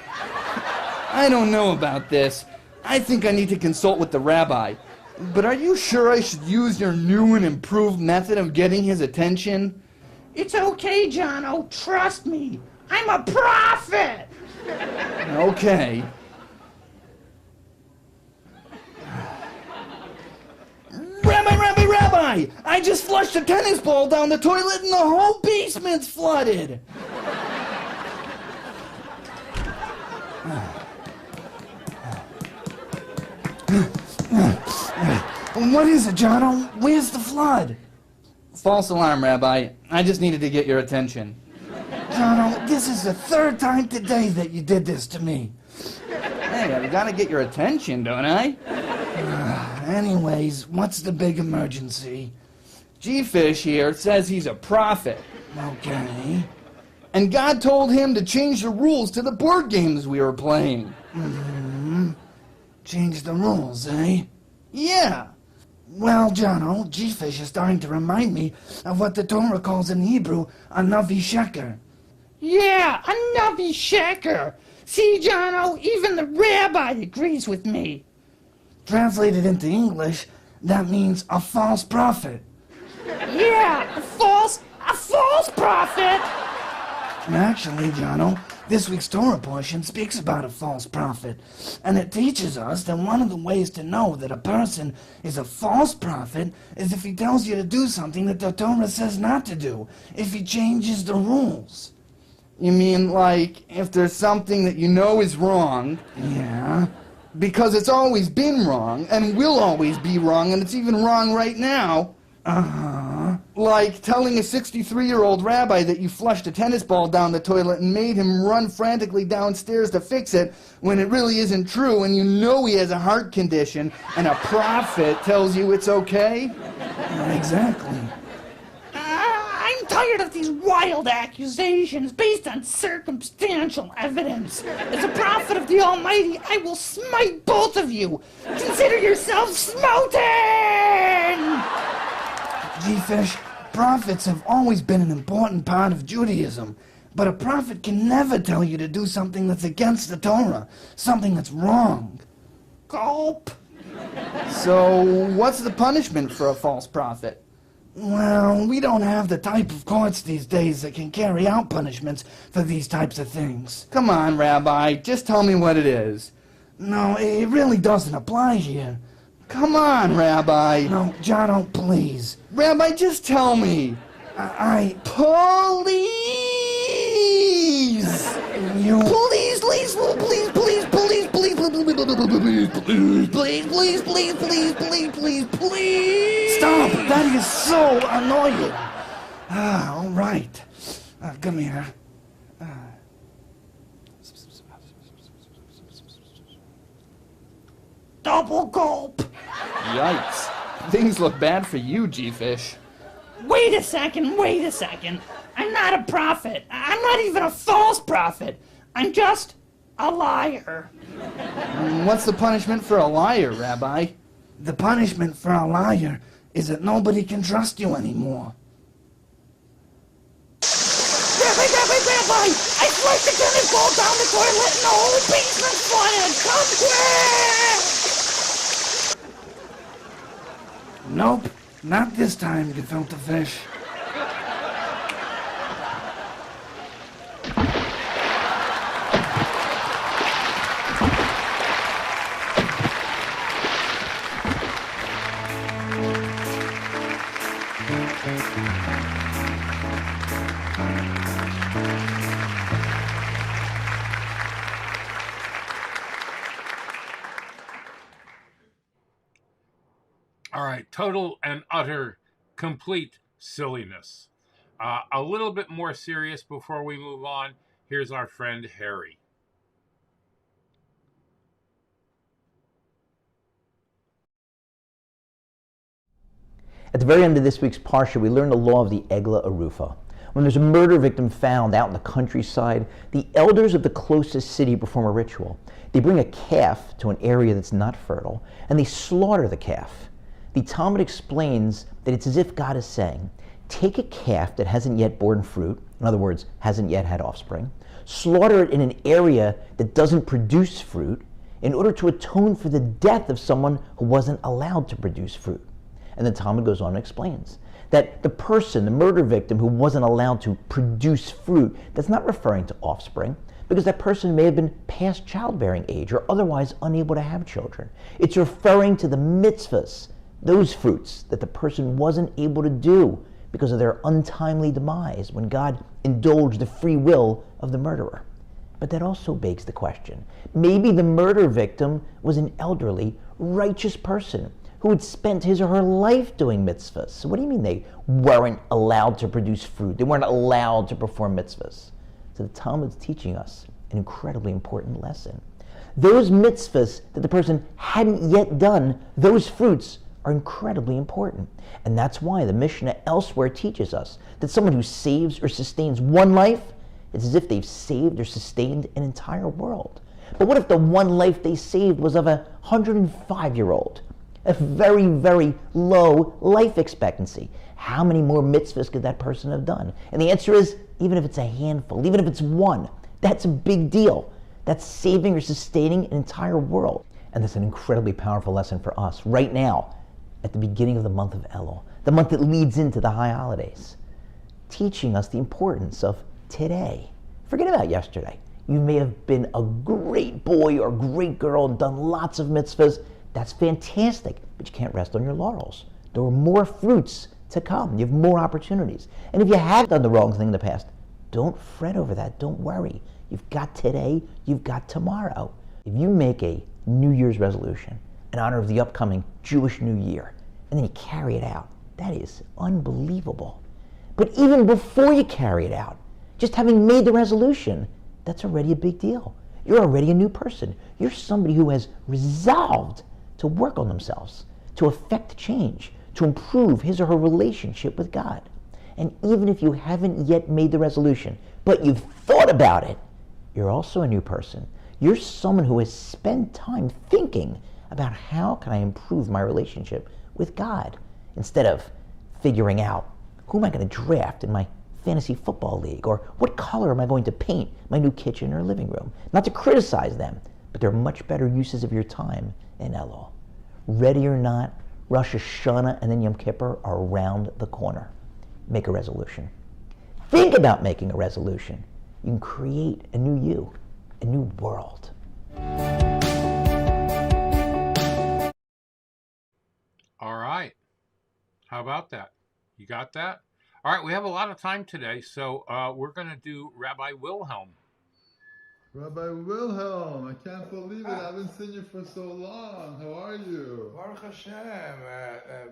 I don't know about this. I think I need to consult with the rabbi. But are you sure I should use your new and improved method of getting his attention? It's okay, Jono. Trust me. I'm a prophet. Okay. Rabbi! I just flushed a tennis ball down the toilet and the whole basement's flooded. What is it, Jono? Where's the flood? False alarm, Rabbi. I just needed to get your attention. Jono, this is the 3rd time today that you did this to me. Hey, I've got to get your attention, don't I? Anyways, what's the big emergency? G-Fish here says he's a prophet. Okay. And God told him to change the rules to the board games we were playing. Change the rules, eh? Yeah. Well, Jono, G-Fish is starting to remind me of what the Torah calls in Hebrew a Navi Sheker. Yeah, a Navi Sheker. See, Jono, even the rabbi agrees with me. Translated into English, that means a false prophet. Yeah, a false prophet. Actually, Jono, this week's Torah portion speaks about a false prophet, and it teaches us that one of the ways to know that a person is a false prophet is if he tells you to do something that the Torah says not to do, if he changes the rules. You mean, like, if there's something that you know is wrong, yeah, because it's always been wrong, and will always be wrong, and it's even wrong right now, Like telling a 63-year-old rabbi that you flushed a tennis ball down the toilet and made him run frantically downstairs to fix it when it really isn't true and you know he has a heart condition and a prophet tells you it's okay? Exactly. I'm tired of these wild accusations based on circumstantial evidence. As a prophet of the Almighty, I will smite both of you. Consider yourselves smoten! G-Fish, prophets have always been an important part of Judaism, but a prophet can never tell you to do something that's against the Torah, something that's wrong. Gulp. So, what's the punishment for a false prophet? Well, we don't have the type of courts these days that can carry out punishments for these types of things. Come on, Rabbi, just tell me what it is. No, it really doesn't apply here. Come on, Rabbi. No, Jono, please. Rabbi, just tell me. Please! You... Please, please, please, please, please, please, please. Stop! That is so annoying. All right. Come here. Double gulp. Yikes. Things look bad for you, G-Fish. Wait a second. I'm not a prophet. I'm not even a false prophet. I'm just a liar. What's the punishment for a liar, Rabbi? The punishment for a liar is that nobody can trust you anymore. Rabbi! I flushed the tennis ball down the toilet and the whole basement's flooded! Come quick! Nope, not this time, gefilte fish. All right, total and utter, complete silliness. A little bit more serious before we move on. Here's our friend Harry. At the very end of this week's Parsha, we learn the law of the Egla Arufa. When there's a murder victim found out in the countryside, the elders of the closest city perform a ritual. They bring a calf to an area that's not fertile, and they slaughter the calf. The Talmud explains that it's as if God is saying, take a calf that hasn't yet borne fruit, in other words, hasn't yet had offspring, slaughter it in an area that doesn't produce fruit, in order to atone for the death of someone who wasn't allowed to produce fruit. And the Talmud goes on and explains that the person, the murder victim who wasn't allowed to produce fruit, that's not referring to offspring, because that person may have been past childbearing age or otherwise unable to have children. It's referring to the mitzvahs, those fruits that the person wasn't able to do because of their untimely demise when God indulged the free will of the murderer. But that also begs the question, maybe the murder victim was an elderly, righteous person who had spent his or her life doing mitzvahs. So what do you mean they weren't allowed to produce fruit? They weren't allowed to perform mitzvahs. So the Talmud's teaching us an incredibly important lesson. Those mitzvahs that the person hadn't yet done, those fruits are incredibly important. And that's why the Mishnah elsewhere teaches us that someone who saves or sustains one life, it's as if they've saved or sustained an entire world. But what if the one life they saved was of a 105-year-old? A very, very low life expectancy. How many more mitzvahs could that person have done? And the answer is, even if it's a handful, even if it's one, that's a big deal. That's saving or sustaining an entire world. And that's an incredibly powerful lesson for us right now, at the beginning of the month of Elul, the month that leads into the high holidays, teaching us the importance of today. Forget about yesterday. You may have been a great boy or great girl and done lots of mitzvahs. That's fantastic, but you can't rest on your laurels. There are more fruits to come. You have more opportunities. And if you have done the wrong thing in the past, don't fret over that. Don't worry. You've got today, you've got tomorrow. If you make a New Year's resolution in honor of the upcoming Jewish New Year, and then you carry it out, That is unbelievable. But even before you carry it out, just having made the resolution, that's already a big deal. You're already a new person. You're somebody who has resolved to work on themselves, to effect change, to improve his or her relationship with God. And even if you haven't yet made the resolution, but you've thought about it, you're also a new person. You're someone who has spent time thinking about how can I improve my relationship with God, instead of figuring out who am I going to draft in my fantasy football league, or what color am I going to paint my new kitchen or living room. Not to criticize them, but they're much better uses of your time in Elul. Ready or not, Rosh Hashanah and then Yom Kippur are around the corner. Make a resolution. Think about making a resolution. You can create a new you, a new world. All right. How about that? You got that? All right, we have a lot of time today, so we're going to do Rabbi Wilhelm. Rabbi Wilhelm, I can't believe it. I haven't seen you for so long. How are you? Baruch Hashem,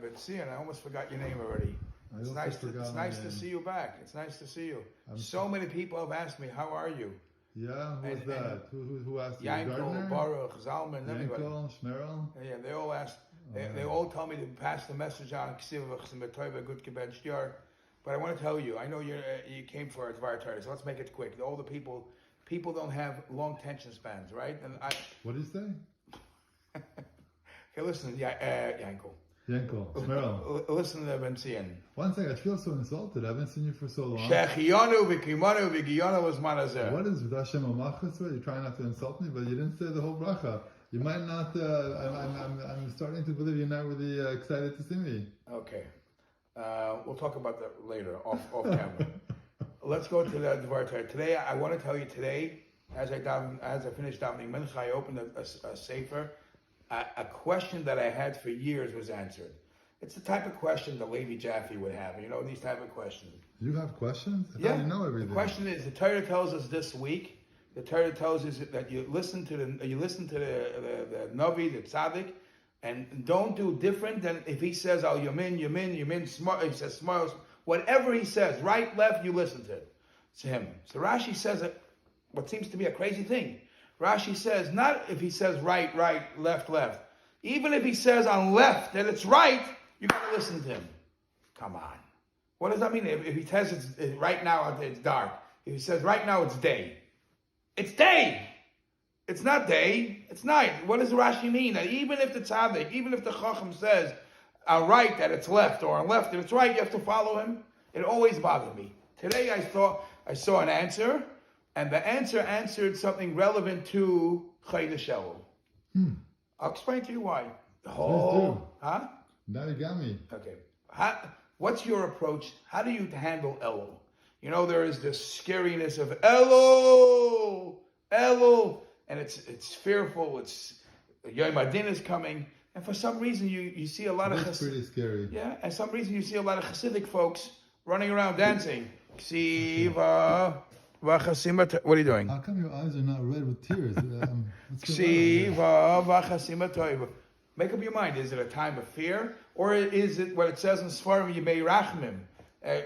Betzion, I almost forgot your name already. It's nice to see you back. It's nice to see you. So many people have asked me, how are you? Yeah, who's that? Who asked you? Yankel, Baruch, Zalman, everybody. Yankel, Shmerel? Yeah, they all asked. They all tell me to pass the message on. But I want to tell you, I know you came for a Dvar Torah, so let's make it quick. All the people don't have long attention spans, right? And what do you say? Okay, listen, Yankel. Yankel, Shmerel. Listen to Benzion. One second, I feel so insulted. I haven't seen you for so long. What is Hashem Amachas? You're trying not to insult me, but you didn't say the whole bracha. You might not. I'm starting to believe you're not really excited to see me. Okay, we'll talk about that later off camera. Let's go to the Dvar Torah. Today, I want to tell you today, as I finished davening mincha, I opened a sefer. A question that I had for years was answered. It's the type of question that Levi Jaffe would have. You know, these type of questions. You have questions? Yeah. You know everything. The question is, the Torah tells us this week. The Torah tells us that you listen to the Navi, the Tzaddik, and don't do different than if he says al Yamin, smart. He says smart. Whatever he says, right, left, you listen to him. So Rashi says what seems to be a crazy thing. Rashi says, not if he says right, left. Even if he says on left that it's right, you got to listen to him. Come on. What does that mean? If he says it's right now it's dark. If he says right now it's day. It's day. It's not day. It's night. What does Rashi mean? That even if the tzaddik, even if the chacham says on right that it's left, or on left that it's right, you have to follow him. It always bothered me. Today I saw an answer. And the answer answered something relevant to Chodesh Elul. I'll explain to you why. Now you got me. Okay. What's your approach? How do you handle Elul? You know, there is this scariness of Elul, and it's fearful. It's Yom Adin is coming, and for some reason you see a lot of pretty scary. Yeah, and some reason you see a lot of Hasidic folks running around dancing. Ksiva. What are you doing? How come your eyes are not red with tears? Make up your mind. Is it a time of fear? Or is it what it says in Sfarim, Yimei Rachmim?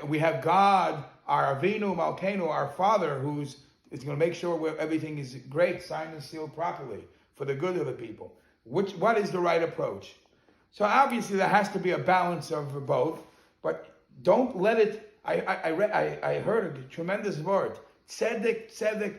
We have God, our Avinu Malkeinu, our Father, who's going to make sure everything is great, signed and sealed properly for the good of the people. What is the right approach? So obviously there has to be a balance of both, but don't let it. I heard a tremendous word. Tzedek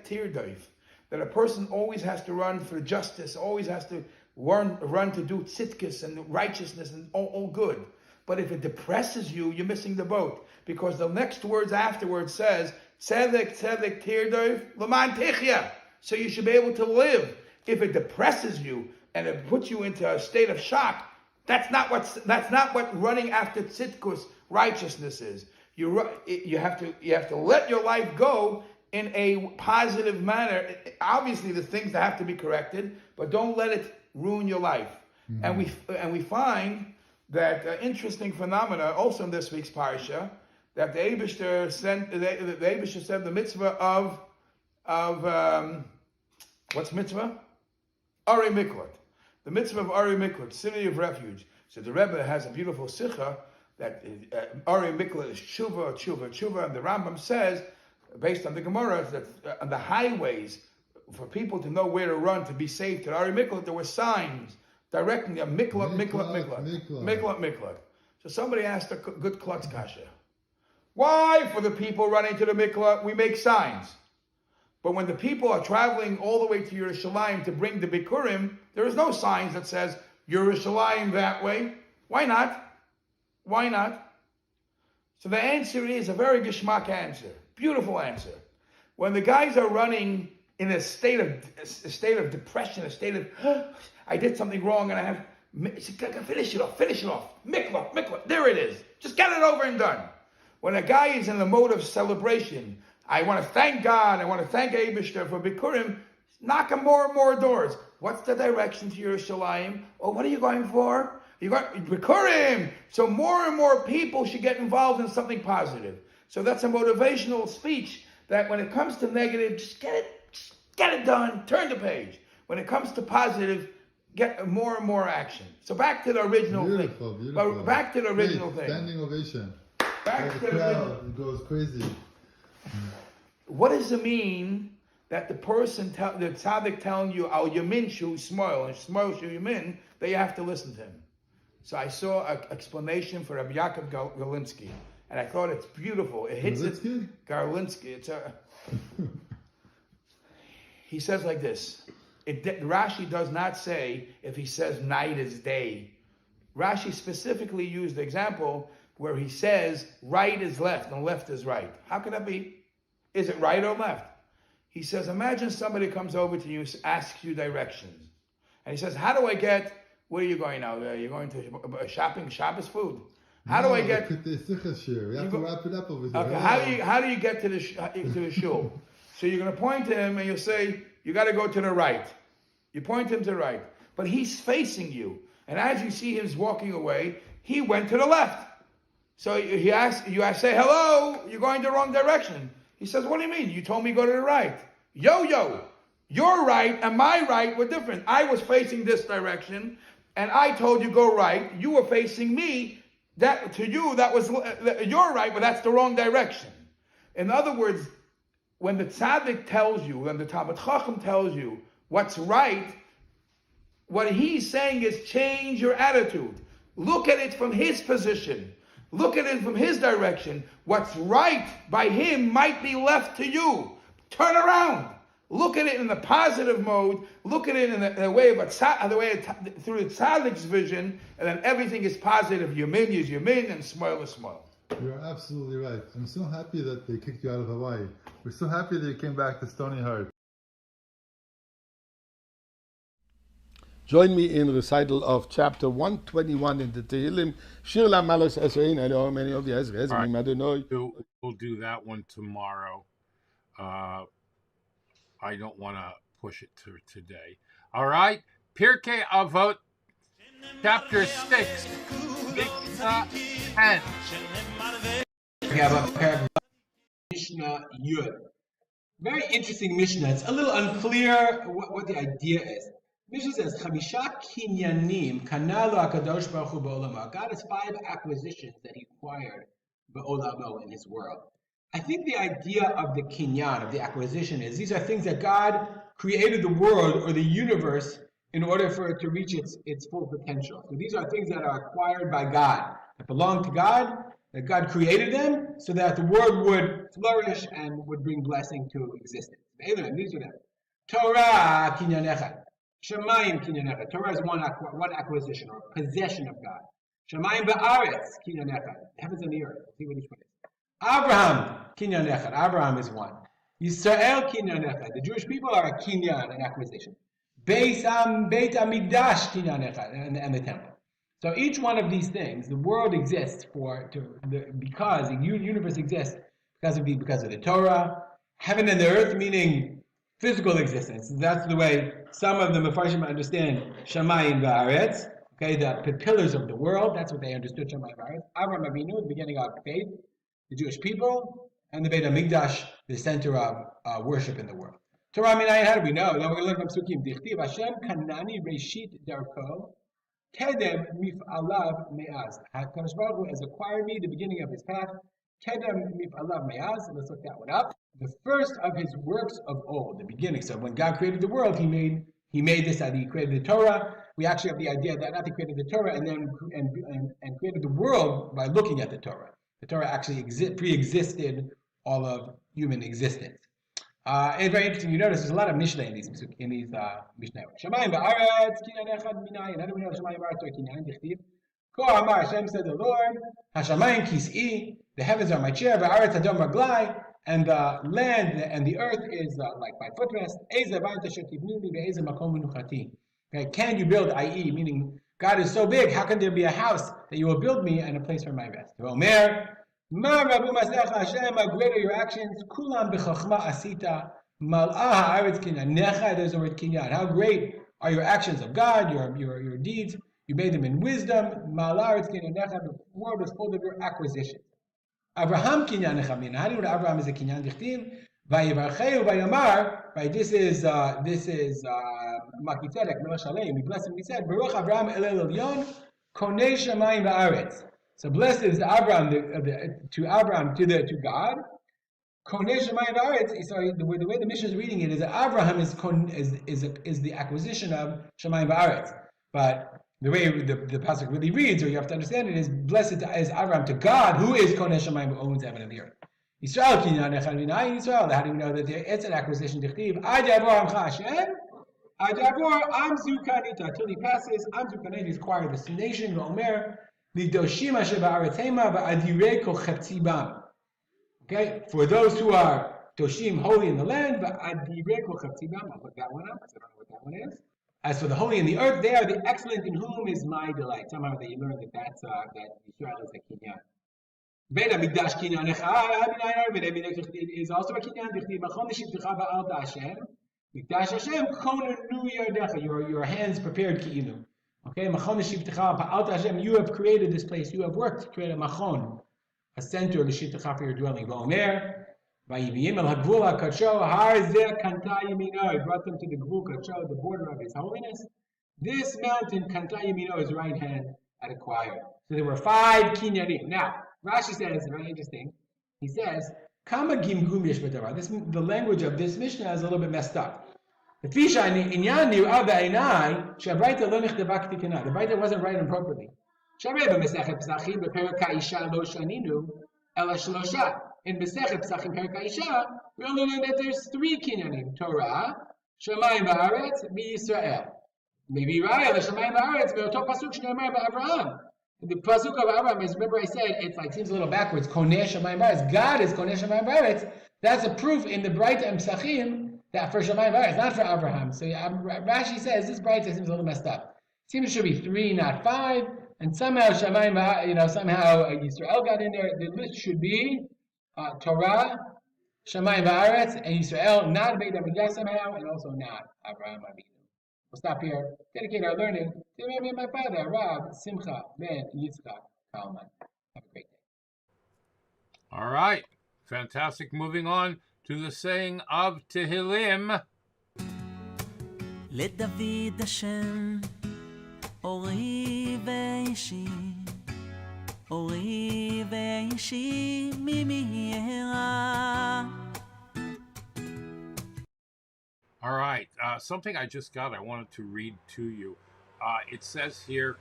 tirdoif, that a person always has to run for justice, always has to run to do tzidkis and righteousness and all good. But if it depresses you, you're missing the boat, because the next words afterwards says tzedek tirdoif l'man tichya. So you should be able to live. If it depresses you and it puts you into a state of shock, that's not what running after tzidkus righteousness is. You have to let your life go in a positive manner. Obviously, there's things that have to be corrected, but don't let it ruin your life. Mm-hmm. And we find that interesting phenomena also in this week's parsha, that the Eibishter said the mitzvah of what's mitzvah? Ari Miklat. The mitzvah of Ari Miklat, city of refuge. So the Rebbe has a beautiful sikha that Ari Mikla is tshuva, tshuva, tshuva, and the Rambam says, based on the Gemara, that on the highways, for people to know where to run to be safe to Ari Mikla, there were signs directing them, Mikla, Mikla, Mikla, Mikla, Mikla. So somebody asked a good klutz kasha. Why, for the people running to the Mikla, we make signs? But when the people are traveling all the way to Yerushalayim to bring the Bikurim, there is no signs that says Yerushalayim that way. Why not? Why not? So the answer is a very geschmack answer. Beautiful answer. When the guys are running in a state of depression, a state of, I did something wrong and I have, finish it off. Mikla, there it is. Just get it over and done. When a guy is in the mode of celebration, I want to thank God, I want to thank Eibishter for Bikurim, knock on more and more doors. What's the direction to Yerushalayim? Oh, what are you going for? You got Bikurim. So more and more people should get involved in something positive. So that's a motivational speech that when it comes to negative, just get it done, turn the page. When it comes to positive, get more and more action. So back to the original thing. Beautiful. Back to the original thing. Standing ovation. Back to the crowd goes crazy. What does it mean that the person, the tzaddik telling you, al yamin shu shmoel, and shmoel shu yamin, that you have to listen to him? So I saw an explanation for Rabbi Yaakov Garlinsky, and I thought it's beautiful. It hits it. Garlinsky. It's a. He says like this. Rashi does not say if he says night is day. Rashi specifically used the example where he says right is left and left is right. How could that be? Is it right or left? He says, imagine somebody comes over to you, asks you directions. And he says, how do I get, where are you going now? You're going to shopping, Shabbos food. How do I get? We have to wrap it up over here. Okay, how do you get to the shul? So you're going to point to him and you'll say, you got to go to the right. You point him to the right. But he's facing you. And as you see him walking away, he went to the left. So you say, hello, you're going the wrong direction. He says, what do you mean? You told me go to the right. Yo, your right and my right were different. I was facing this direction, and I told you go right. You were facing me. That to you, that was your right, but that's the wrong direction. In other words, when the tzaddik tells you, when the Talmid Chacham tells you what's right, what he's saying is change your attitude. Look at it from his position. Look at it from his direction. What's right by him might be left to you. Turn around. Look at it in the positive mode. Look at it in the way of through the tzaddik's vision, and then everything is positive. Yamin is yamin, and smile is smile. You're absolutely right. I'm so happy that they kicked you out of Hawaii. We're so happy that you came back to Stony Heart. Join me in recital of chapter 121 in the Tehillim. Shir la malos esrein elo many of the Ezra. We'll do that one tomorrow. I don't want to push it to today. All right. Pirkei Avot, chapter 6, Mishnah 10. Mishnah Yud. Very interesting Mishnah. It's a little unclear what the idea is. Mishnah says, Chamisha kinyanim kanalo HaKadosh Baruch Hu ba'olamo. God has 5 acquisitions that he acquired ba'olamo in his world. I think the idea of the kinyan, of the acquisition, is these are things that God created the world or the universe in order for it to reach its full potential. So these are things that are acquired by God, that belong to God, that God created them so that the world would flourish and would bring blessing to existence. These are them. Torah kinyan echad. Shemayim kinyan echad. Torah is one acquisition or possession of God. Shemayim ba'aretz kinyan echad. Heavens and the earth. See what each one is. Abraham kinyan echad. Abraham is one. Yisrael kinyan echad. The Jewish people are a kinyan, an acquisition. Beit Hamikdash kinyan echad, and the temple. So each one of these things, the world exists because the universe exists because of the Torah. Heaven and the earth, meaning physical existence. That's the way some of the Mefarshim understand Shamayim Ba'aretz. Okay, the pillars of the world. That's what they understood Shamayim Ba'aretz. Avraham Avinu, the beginning of faith, the Jewish people, and the Beit Hamikdash, the center of worship in the world. Torah Minayin, how do we know? Then we're going to learn from Sukkim. Dichtiv Hashem Kanani Reshit Darko Kedem mif'alav me'az. HaKadosh Baruch Hu has acquired me the beginning of his path. Kedem mif'alav me'az. Let's look that one up. The first of his works of old, the beginning. So when God created the world, he made this idea. He created the Torah. We actually have the idea that not he created the Torah and then and created the world by looking at the Torah. The Torah actually pre-existed all of human existence. And very interesting, you notice there's a lot of Mishnah in these Mishnah. Shamayim ba'aretz kinyan echad minayin. How do we know Shamayim ba'aretz are kinyan? Dichtiv. Ko amar Hashem, said the Lord, Hashamayim kis'i, the heavens are my chair, ba'aretz adom raglai, and the land and the earth is like my footrest. Eza ba'ita shetivnuni ve'eza makom menuchati. Okay, can you build, i.e., meaning God is so big, how can there be a house that you will build me and a place for my rest? Omer, Ma Rabu Masecha Hashem, how great are your actions? Kulam b'chachma asita, mal'ah ha'aretz kinyanecha. There's the word kinyan. How great are your actions of God, your deeds? You made them in wisdom. Mal'ah ha'aretz kinyanecha. The world is full of your acquisitions. Abraham kinyanecha mina. How do you know Abraham is a kinyan? Dichtiv. Vayivarcheu vayamar. Right. This is Makitzedek Melech Shalem. He blessed him. He said, Baruch Abraham Elul Elyon, Konei Shamayim Va'aretz. So blessed is Abraham to God. Konei Shamayim Va'aretz. So the way the Mishnah is reading it is that Abraham is the acquisition of Shamayim Va'aretz. But the way the pasuk really reads, or you have to understand it, is blessed is Abraham to God, who is Konei Shamayim, who owns heaven and the earth. Israel kinyan echad minayin Israel. How do we know that it's an acquisition? Dichtiv Adavor Amcha Hashem. Adavor Amzu Kanita. Till he passes, Amzu Kanita, he's acquired this nation. Omer Lidoshim Asher Ba'aretz Hema Va'adirei Kocheptzibam. Okay, for those who are Doshim, holy in the land, Va'adirei Kocheptzibam. I'll put that one up. I don't know what that one is. As for the holy in the earth, they are the excellent in whom is my delight. Somehow they learned that Israel is a kinyan. Beit HaMikdash kinyan echad, Beit HaMikdash is also a kinyan. Dichtiv machon neshivtecha ba'alta Hashem. Mikdash Hashem konenu yardecha. Your hands prepared ki'inu. Okay, machon neshivtecha ba'alta Hashem. You have created this place. You have worked to create a machon, a center neshivtecha for your dwelling. V'omer vayiviyim el hagvul hakadsho har zeh kanta yamino. He brought them to the gvul kadsho, the border of His holiness. This mountain kanta yamino, His right hand had acquired. So there were 5 kinyanim. Now Rashi says, very interesting, he says, Kama gimgum yesh b'Torah. The language of this Mishnah is a little bit messed up. The Bracha wasn't right appropriately. In Mesechet Pesachim Perek Ha'isha, we only learn that there's 3 kinyanim: Torah, Shamayim Va'aretz, B'Yisrael. Maybe Raya, the Shamayim Va'aretz, Be'oto Pasuk Shneimar Ba'Avraham. The pasuk of Abraham is, remember I said, it's like seems a little backwards. Konei Shamayim Va'aretz. God is Konei Shamayim Va'aretz. That's a proof in the Bracha and Pesachim that for Shamayim Va'aretz, not for Abraham. So Rashi says this Bracha seems a little messed up. It seems it should be 3, not 5. And somehow Shamayim, somehow Yisrael got in there. The list should be Torah, Shamayim Va'aretz, and Yisrael, not Beit HaMikdash somehow, and also not Abraham Avinu. We'll stop here. Dedicate our learning to my father, Rav Simcha ben Yitzchak Kalman. Have a great day. All right. Fantastic. Moving on to the saying of Tehillim. לדוד השם, אורי ואישי, אורי ואישי, ממי ירא. All right, something I just got I wanted to read to you. It says here,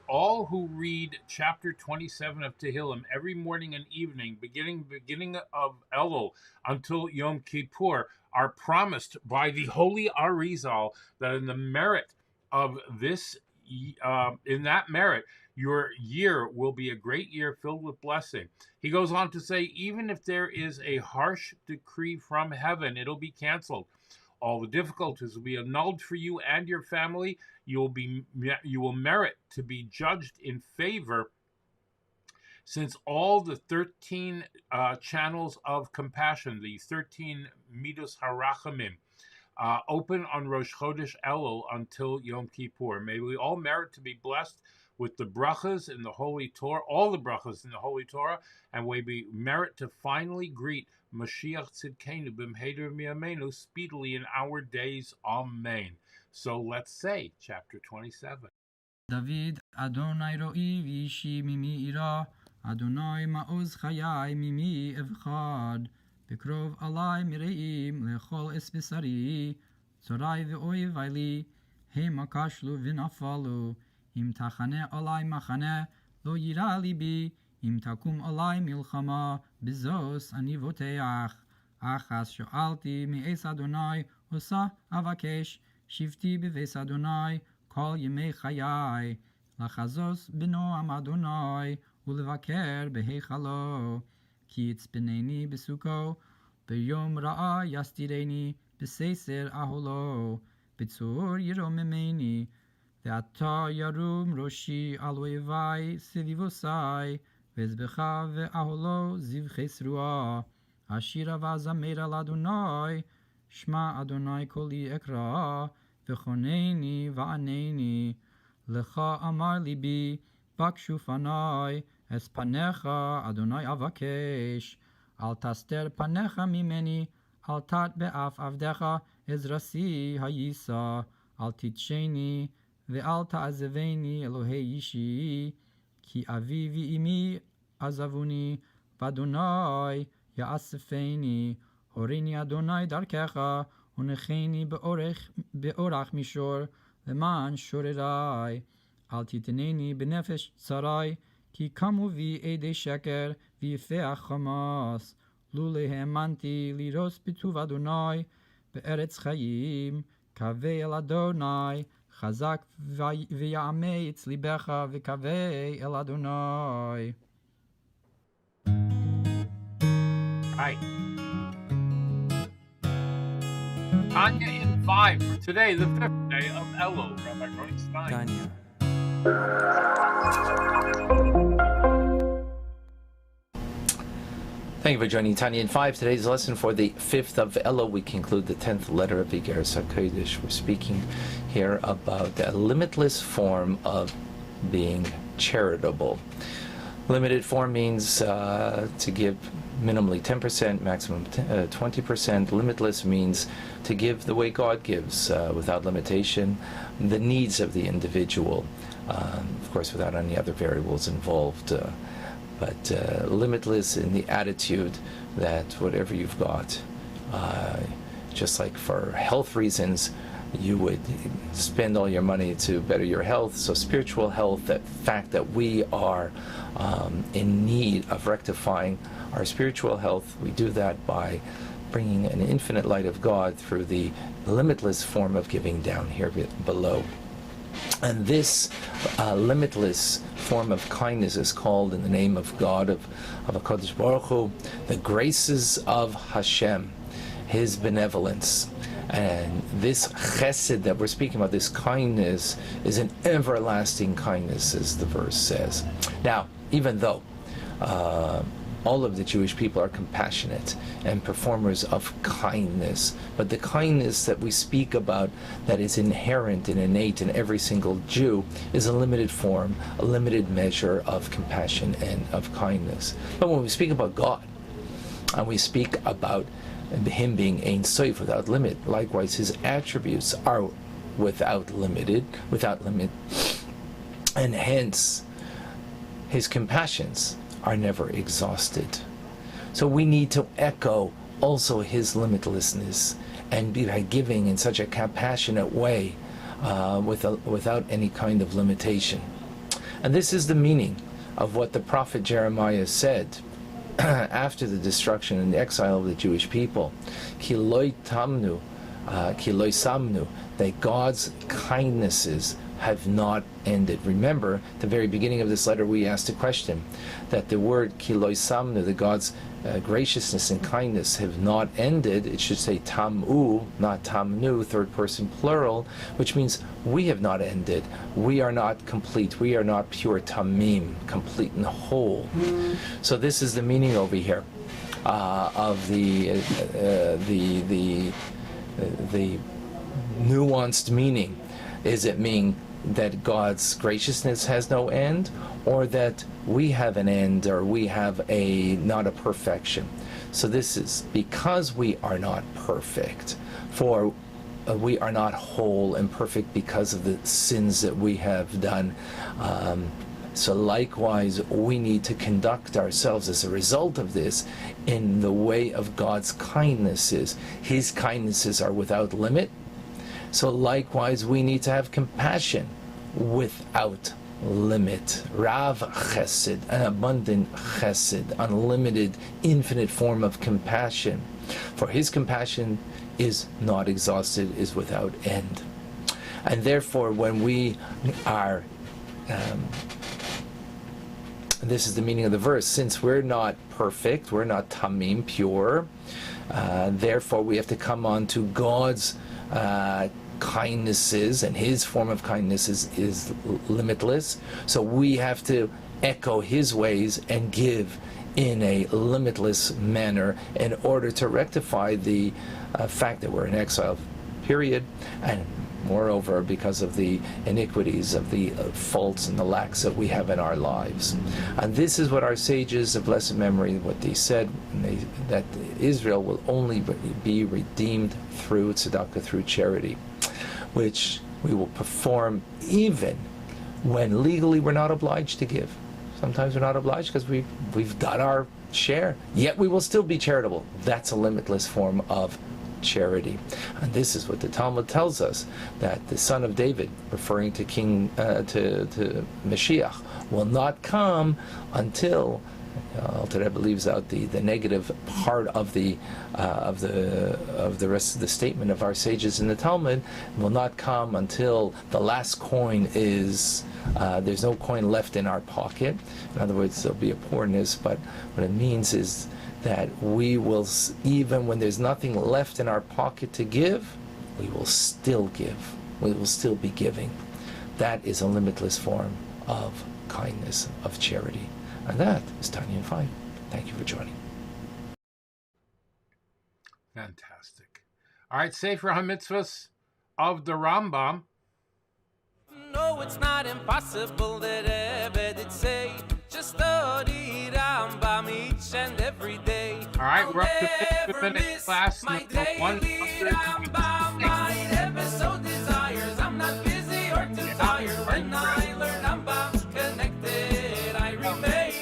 all who read chapter 27 of Tehillim every morning and evening, beginning of Elul until Yom Kippur, are promised by the Holy Arizal that in the merit of this, in that merit, your year will be a great year filled with blessing. He goes on to say, even if there is a harsh decree from heaven, it'll be canceled. All the difficulties will be annulled for you and your family. You will merit to be judged in favor, since all the 13 channels of compassion, the 13 Midos Harachamim, open on Rosh Chodesh Elul until Yom Kippur. May we all merit to be blessed with the brachas in the Holy Torah, all the brachas in the Holy Torah, and we merit to finally greet Mashiach Tzidkenu b'mheder miyameinu speedily in our days. Amen. So let's say chapter 27. David, Adonai ro'i v'ishi mimi ira, Adonai ma'oz chayai mimi evchad, Bekrov alai mireim lechol espesari, Zorai ve'oivai li, Hema kashlu v'nafalu, Im tachane alai machane, Lo yira libi, Im takum alai milchama, Bizos ani voteach, Achas sho'alti mi'es Adonai, Osa avakesh, Shivti beves Adonai, Kol yemei chayai, Lachazos b'noam Adonai, Ulevaker beheichalo, Ki itzpeneni besuko, B'yom ra'a yastireni, B'seiser aholo, B'tzur yiromemeni, Ve'ata yarum roshi al oevai sevivosai, Ve'ezbecha ve'aholo ziv chesrua, Ashira v'azamer al Adonai, Shma Adonai koli ekra, V'choneni va'aneni, Lecha amar libi, Bakshu fanai, Es panecha Adonai avakesh, Al taster panecha mimeni, Al tat be'af avdecha, Ezrasi hayisa, Al titsheni, Ve'al ta'azeveni Elohei yishi, Ki avi v'imi azavuni, V'Adonai ya'asefeni, Horini Adonai darkecha, Unecheni be'orach mishor, Leman shorerai, Al titeneni benefesh tsarai, Ki kamu vi ede sheker, V'yifeach chamas, Lule hemanti liros bituv Adonai, Be'eretz chayim, Kavei el Adonai, Chazak v'ya'amei etz libecha, V'kavei el Adonai. Right. Tanya in 5 for today, the 5th day of Elul. Rabbi Ronnie Stein. Thank you for joining Tanya in 5. Today's lesson for the 5th of Elul. We conclude the 10th letter of Igeres HaKodesh. We're speaking here about a limitless form of being charitable. Limited form means to give minimally 10%, maximum 20%. Limitless means to give the way God gives, without limitation, the needs of the individual, of course without any other variables involved, but limitless in the attitude that whatever you've got, just like for health reasons, you would spend all your money to better your health. So spiritual health, that fact that we are in need of rectifying our spiritual health, we do that by bringing an infinite light of God through the limitless form of giving down here below. And this limitless form of kindness is called, in the name of God, of HaKadosh Baruch Hu, the graces of Hashem, His benevolence. And this chesed that we're speaking about, this kindness, is an everlasting kindness, as the verse says. Now, even though all of the Jewish people are compassionate and performers of kindness, but the kindness that we speak about, that is inherent and innate in every single Jew, is a limited form, a limited measure of compassion and of kindness. But when we speak about God, and we speak about Him being Ein Sof, without limit, likewise His attributes are without limit, and hence His compassions are never exhausted. So we need to echo also His limitlessness, and by giving in such a compassionate way, without any kind of limitation. And this is the meaning of what the prophet Jeremiah said after the destruction and the exile of the Jewish people. Ki lo samnu, that God's kindnesses have not ended. Remember, at the very beginning of this letter we asked a question, that the word ki lo samnu, that God's graciousness and kindness have not ended. It should say tamu, not tamnu, third person plural, which means we have not ended. We are not complete. We are not pure tamim, complete and whole. So this is the meaning over here of the nuanced meaning. Is it mean that God's graciousness has no end, or that we have an end, or we have not a perfection? So this is because we are not perfect. For we are not whole and perfect because of the sins that we have done. So likewise, we need to conduct ourselves as a result of this in the way of God's kindnesses. His kindnesses are without limit. So likewise, we need to have compassion without limit. Rav chesed, an abundant chesed, unlimited, infinite form of compassion. For his compassion is not exhausted, is without end. And therefore, when we are this is the meaning of the verse. Since we're not perfect, we're not tamim, pure, therefore we have to come on to God's kindnesses, and his form of kindness is limitless. So we have to echo his ways and give in a limitless manner in order to rectify the fact that we're in exile, period, and moreover, because of the iniquities of the faults and the lacks that we have in our lives. And this is what our sages of blessed memory, what they said, that Israel will only be redeemed through tzedakah, through charity, which we will perform even when legally we're not obliged to give. Sometimes we're not obliged because we've done our share, yet we will still be charitable. That's a limitless form of charity. And this is what the Talmud tells us, that the son of David, referring to King to Mashiach, will not come until Alter Rebbe leaves out the negative part of the rest of the statement of our sages in the Talmud, will not come until the last coin is there's no coin left in our pocket. In other words, there'll be a poorness, but what it means is that we will, even when there's nothing left in our pocket to give, we will still give. We will still be giving. That is a limitless form of kindness, of charity. And that is Tanya and 5. Thank you for joining. Fantastic. All right, Sefer HaMitzvahs of the Rambam. No, it's not impossible that Rebbe did say, just study Rambam each and every day. All right, we're up to 50-minute class number 100. My Rebbe so desires, I'm not busy or too tired. When I learn Rambam connected, I remain.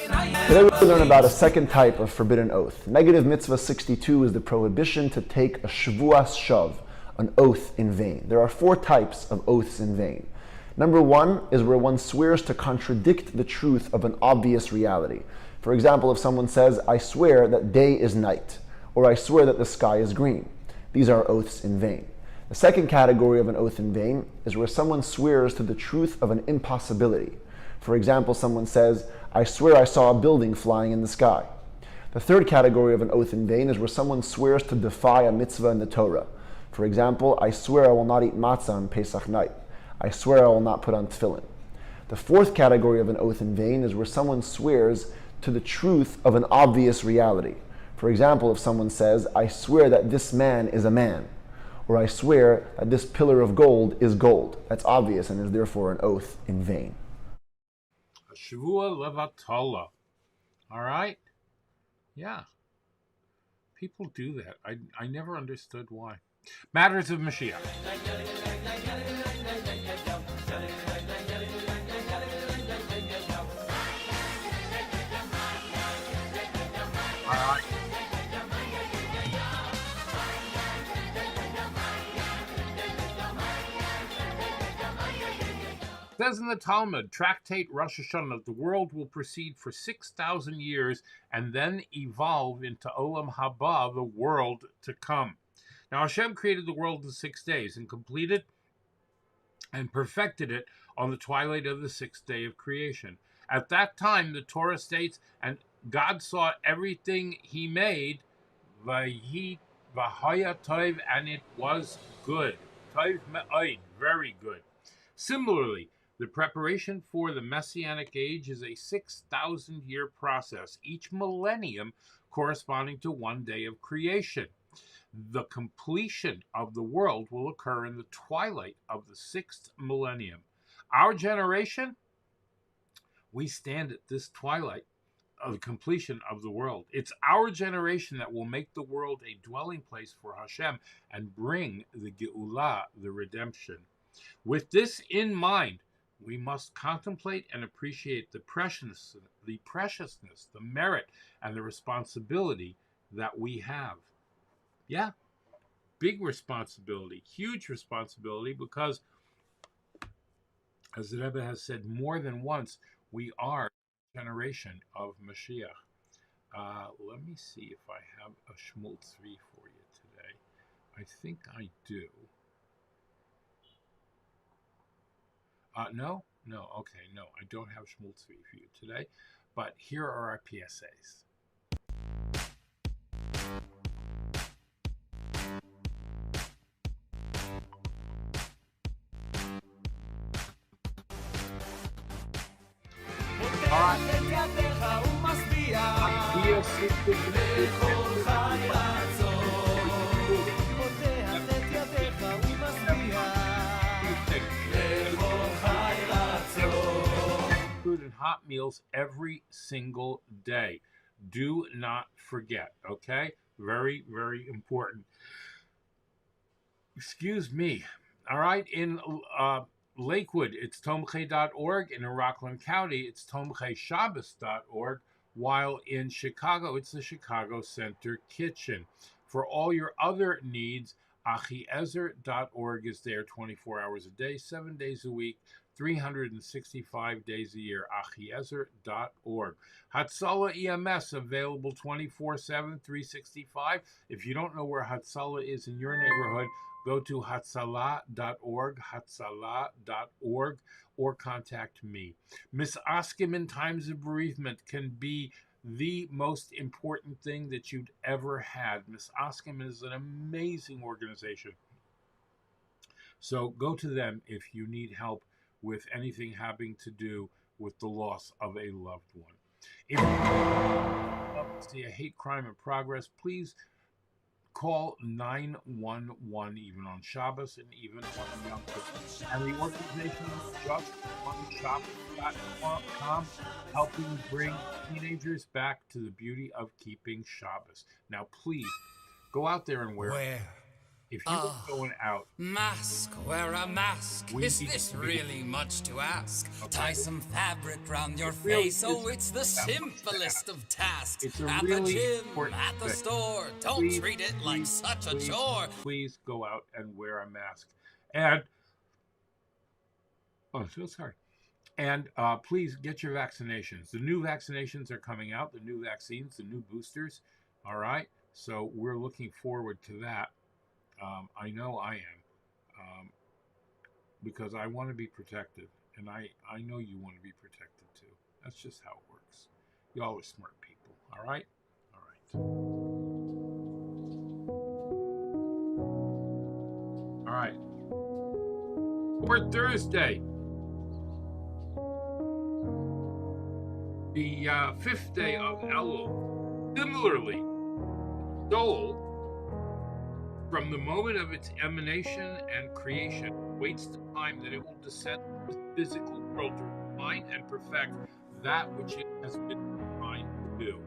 Today we learn about a second type of forbidden oath. Negative mitzvah 62 is the prohibition to take a shvuas shav, an oath in vain. There are 4 types of oaths in vain. Number 1 is where one swears to contradict the truth of an obvious reality. For example, if someone says, I swear that day is night, or I swear that the sky is green. These are oaths in vain. The second category of an oath in vain is where someone swears to the truth of an impossibility. For example, someone says, I swear I saw a building flying in the sky. The third category of an oath in vain is where someone swears to defy a mitzvah in the Torah. For example, I swear I will not eat matzah on Pesach night. I swear I will not put on tefillin. The fourth category of an oath in vain is where someone swears to the truth of an obvious reality. For example, if someone says, I swear that this man is a man, or I swear that this pillar of gold is gold. That's obvious and is therefore an oath in vain. Shavua levatala. All right? Yeah. People do that. I never understood why. Matters of Mashiach. It says in the Talmud, Tractate Rosh Hashanah, the world will proceed for 6,000 years and then evolve into Olam Haba, the world to come. Now Hashem created the world in 6 days and completed and perfected it on the twilight of the 6th day of creation. At that time, the Torah states, and God saw everything he made, v'haya tov, and it was good. Tov me'od, very good. Similarly, the preparation for the Messianic age is a 6,000-year process, each millennium corresponding to 1 day of creation. The completion of the world will occur in the twilight of the 6th millennium. Our generation, we stand at this twilight the completion of the world. It's our generation that will make the world a dwelling place for Hashem and bring the Geulah, the redemption. With this in mind, we must contemplate and appreciate the preciousness, the merit, and the responsibility that we have. Yeah, big responsibility, huge responsibility, because, as the Rebbe has said more than once, we are a generation of Mashiach. Let me see if I have a Shmuel 3 for you today. I think I do. No, okay, no, I don't have Shmuel 3 for you today, but here are our PSAs. Food and hot meals every single day. Do not forget, okay? Very, very important. Excuse me. All right, in Lakewood, it's tomche.org. In Rockland County, it's tomcheshabbos.org. While in Chicago, it's the Chicago Center Kitchen. For all your other needs, achiezer.org is there 24 hours a day, 7 days a week, 365 days a year. achiezer.org. Hatzalah EMS available 24/7, 365. If you don't know where Hatzalah is in your neighborhood, go to hatzalah.org, hatzalah.org, or contact me. Misaskim in times of bereavement can be the most important thing that you'd ever had. Misaskim is an amazing organization. So go to them if you need help with anything having to do with the loss of a loved one. If you see a hate crime in progress, please call 911 even on Shabbos and even on Yom Kippur. And the organization is JustOneShabbos.com, helping bring teenagers back to the beauty of keeping Shabbos. Now, please go out there and wear. If you were going out, wear a mask. Is this really much to ask? Tie some fabric round your face. Oh, it's the simplest of tasks. At the gym, at the store. Don't treat it like such a chore. Please go out and wear a mask. And so sorry. And please get your vaccinations. The new vaccinations are coming out. The new vaccines, the new boosters. All right. So we're looking forward to that. I know I am, because I want to be protected, and I know you want to be protected too. That's just how it works. Y'all are smart people, all right? All right. For Thursday, the 5th day of Elul, similarly, soul, from the moment of its emanation and creation, waits the time that it will descend to the physical world to refine and perfect that which it has been designed to do.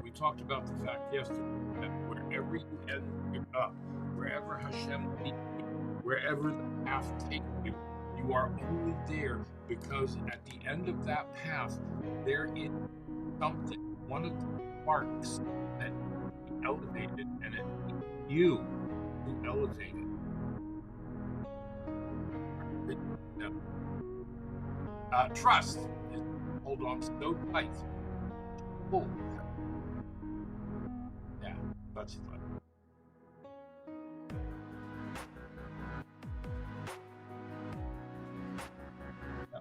We talked about the fact yesterday that wherever you end up, wherever Hashem leads you, wherever the path takes you, you are only there because at the end of that path, there is something, one of the sparks that can be elevated, and it needs you to elevate it. Trust is hold on so tight. Oh, yeah, that's fun. Yeah.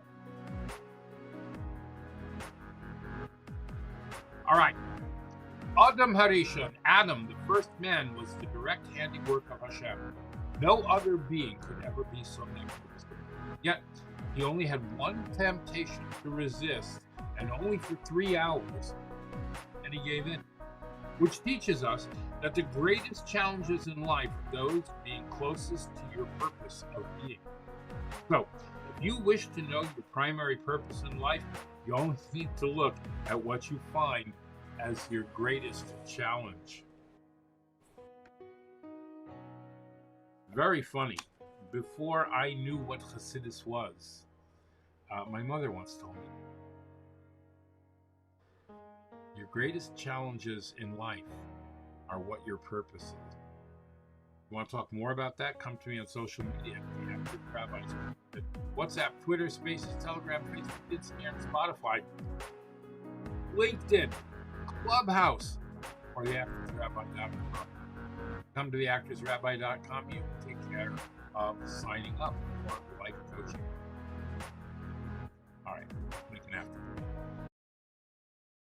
All right. Adam Harishon, Adam, the first man, was the direct handiwork of Hashem. No other being could ever be so magnificent. Yet, he only had one temptation to resist, and only for 3 hours, and he gave in. Which teaches us that the greatest challenges in life are those being closest to your purpose of being. So, if you wish to know your primary purpose in life, You only need to look at what you find as your greatest challenge. Very funny. Before I knew what Hasidus was, my mother once told me, your greatest challenges in life are what your purpose is. You want to talk more about that? Come to me on social media. The Active Rabbis. WhatsApp, Twitter, Spaces, Telegram, Facebook, Instagram, Spotify, LinkedIn, Clubhouse, or theactorsrabbi.com. Come to theactorsrabbi.com. You can take care of signing up for life coaching. All right, we can after.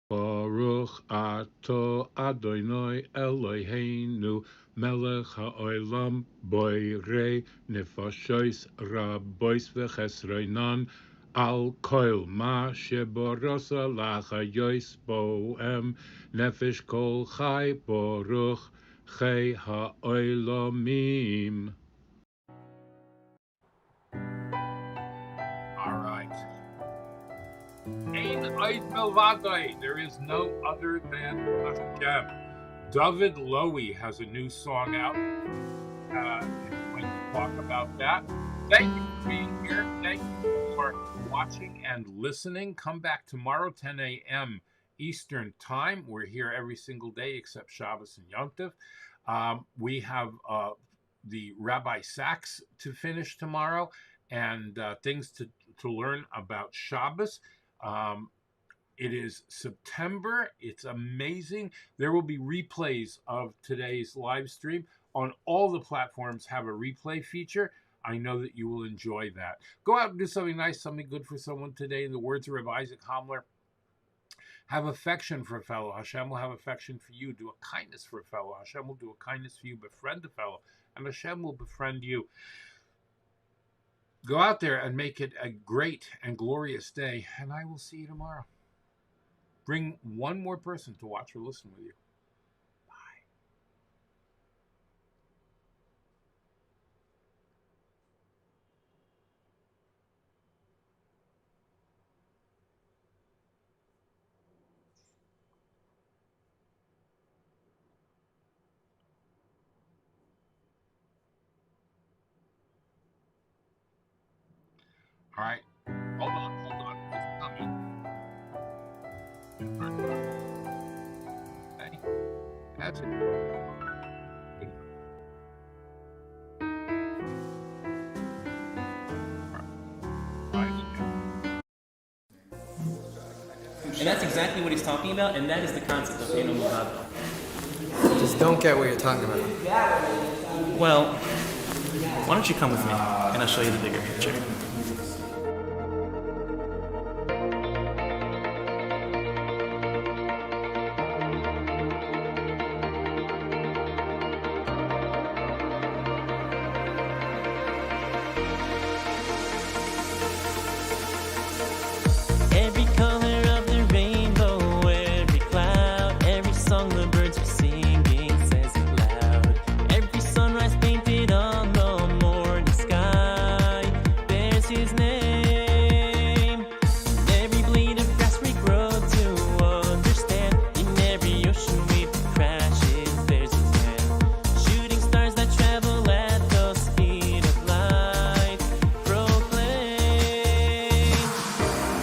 Baruch ato Adonai Eloheinu melech ha'olam boirei nefashos rabois v'chesronan al kol ma sheborasa lachayos bohem nefesh kol chai baruch chai ha'olamim. All right. Ein oid melvadoi. There is no other than Hashem. David Lowy has a new song out. He's going to talk about that. Thank you for being here. Thank you for watching and listening. Come back tomorrow, 10 a.m. Eastern Time. We're here every single day except Shabbos and Yom Tov. We have the Rabbi Sachs to finish tomorrow and things to learn about Shabbos. It is September. It's amazing. There will be replays of today's live stream on all the platforms. Have a replay feature. I know that you will enjoy that. Go out and do something nice, something good for someone today. In the words of Rabbi Isaac Hamler, have affection for a fellow. Hashem will have affection for you. Do a kindness for a fellow. Hashem will do a kindness for you. Befriend a fellow, and Hashem will befriend you. Go out there and make it a great and glorious day, and I will see you tomorrow. Bring one more person to watch or listen with you. All right. Hold on. It's coming. Okay. That's it. And that's exactly what he's talking about, and that is the concept of Eino Milvado. Just don't get what you're talking about. Well, why don't you come with me, and I'll show you the bigger picture. Every color of the rainbow, every cloud, every song the birds are singing says it loud. Every sunrise painted on the morning sky bears his name. Every blade of grass we grow to understand. In every ocean wave crashes bears his hand. Shooting stars that travel at the speed of light proclaim.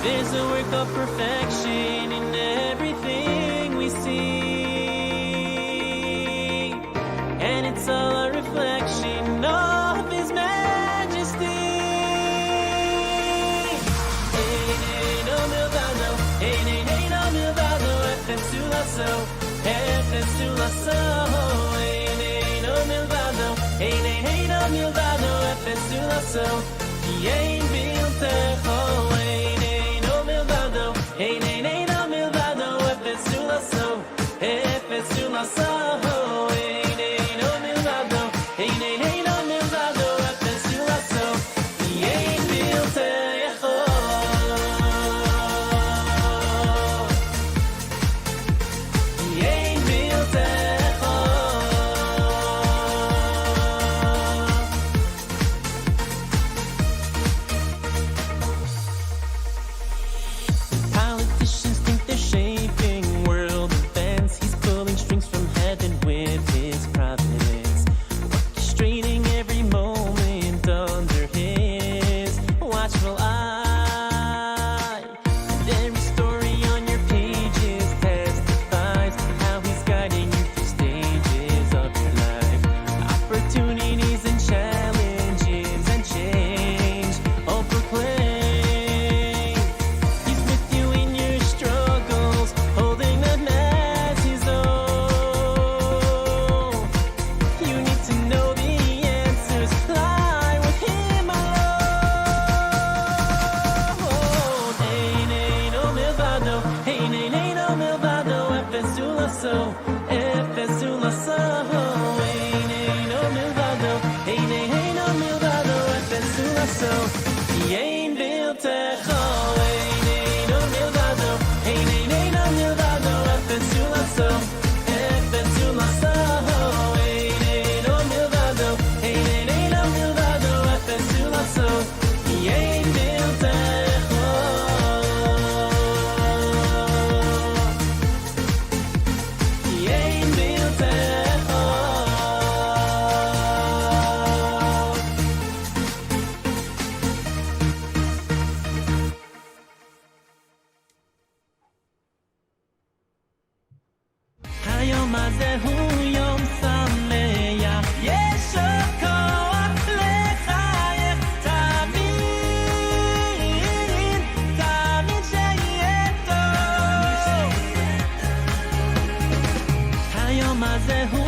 There's a work of perfection in everything we see, and it's all a reflection of His majesty. Eino milvado, eino milvado, efes ulaso, eino milvado, eino milvado, efes ulaso, ein biltecho. Hey, nay, nay, no milvado, efes ulaso, hey, nay, no milvado, hey, nay, nay, no milvado, efes ulaso, yein biltecho, yein biltecho. pulling strings from heaven with his providence, orchestrating every moment under his watchful eye. And every story on your pages testifies how he's guiding you through stages of your life, opportunities and challenges and change. Oh, proclaim he's with you in your struggles, holding them as his own. You need to know the answers lie with him alone. Hey, nay, no milvado, hey, nay, no milvado, efesulaso, efesulaso. Hey, nay, no milvado, hey, no milvado, efesulaso. Yen biltecho, hey, nay, no milvado, hey, nay, no milvado, efesulaso, efesulaso. Hey, nay, no milvado, hey, nay, no milvado, efesulaso. Yen biltecho. Yen biltecho. HaYom hazeh hu yom sameach, yesh koach lechayech tamid, tamid sheyeh tov. HaYom hazeh hu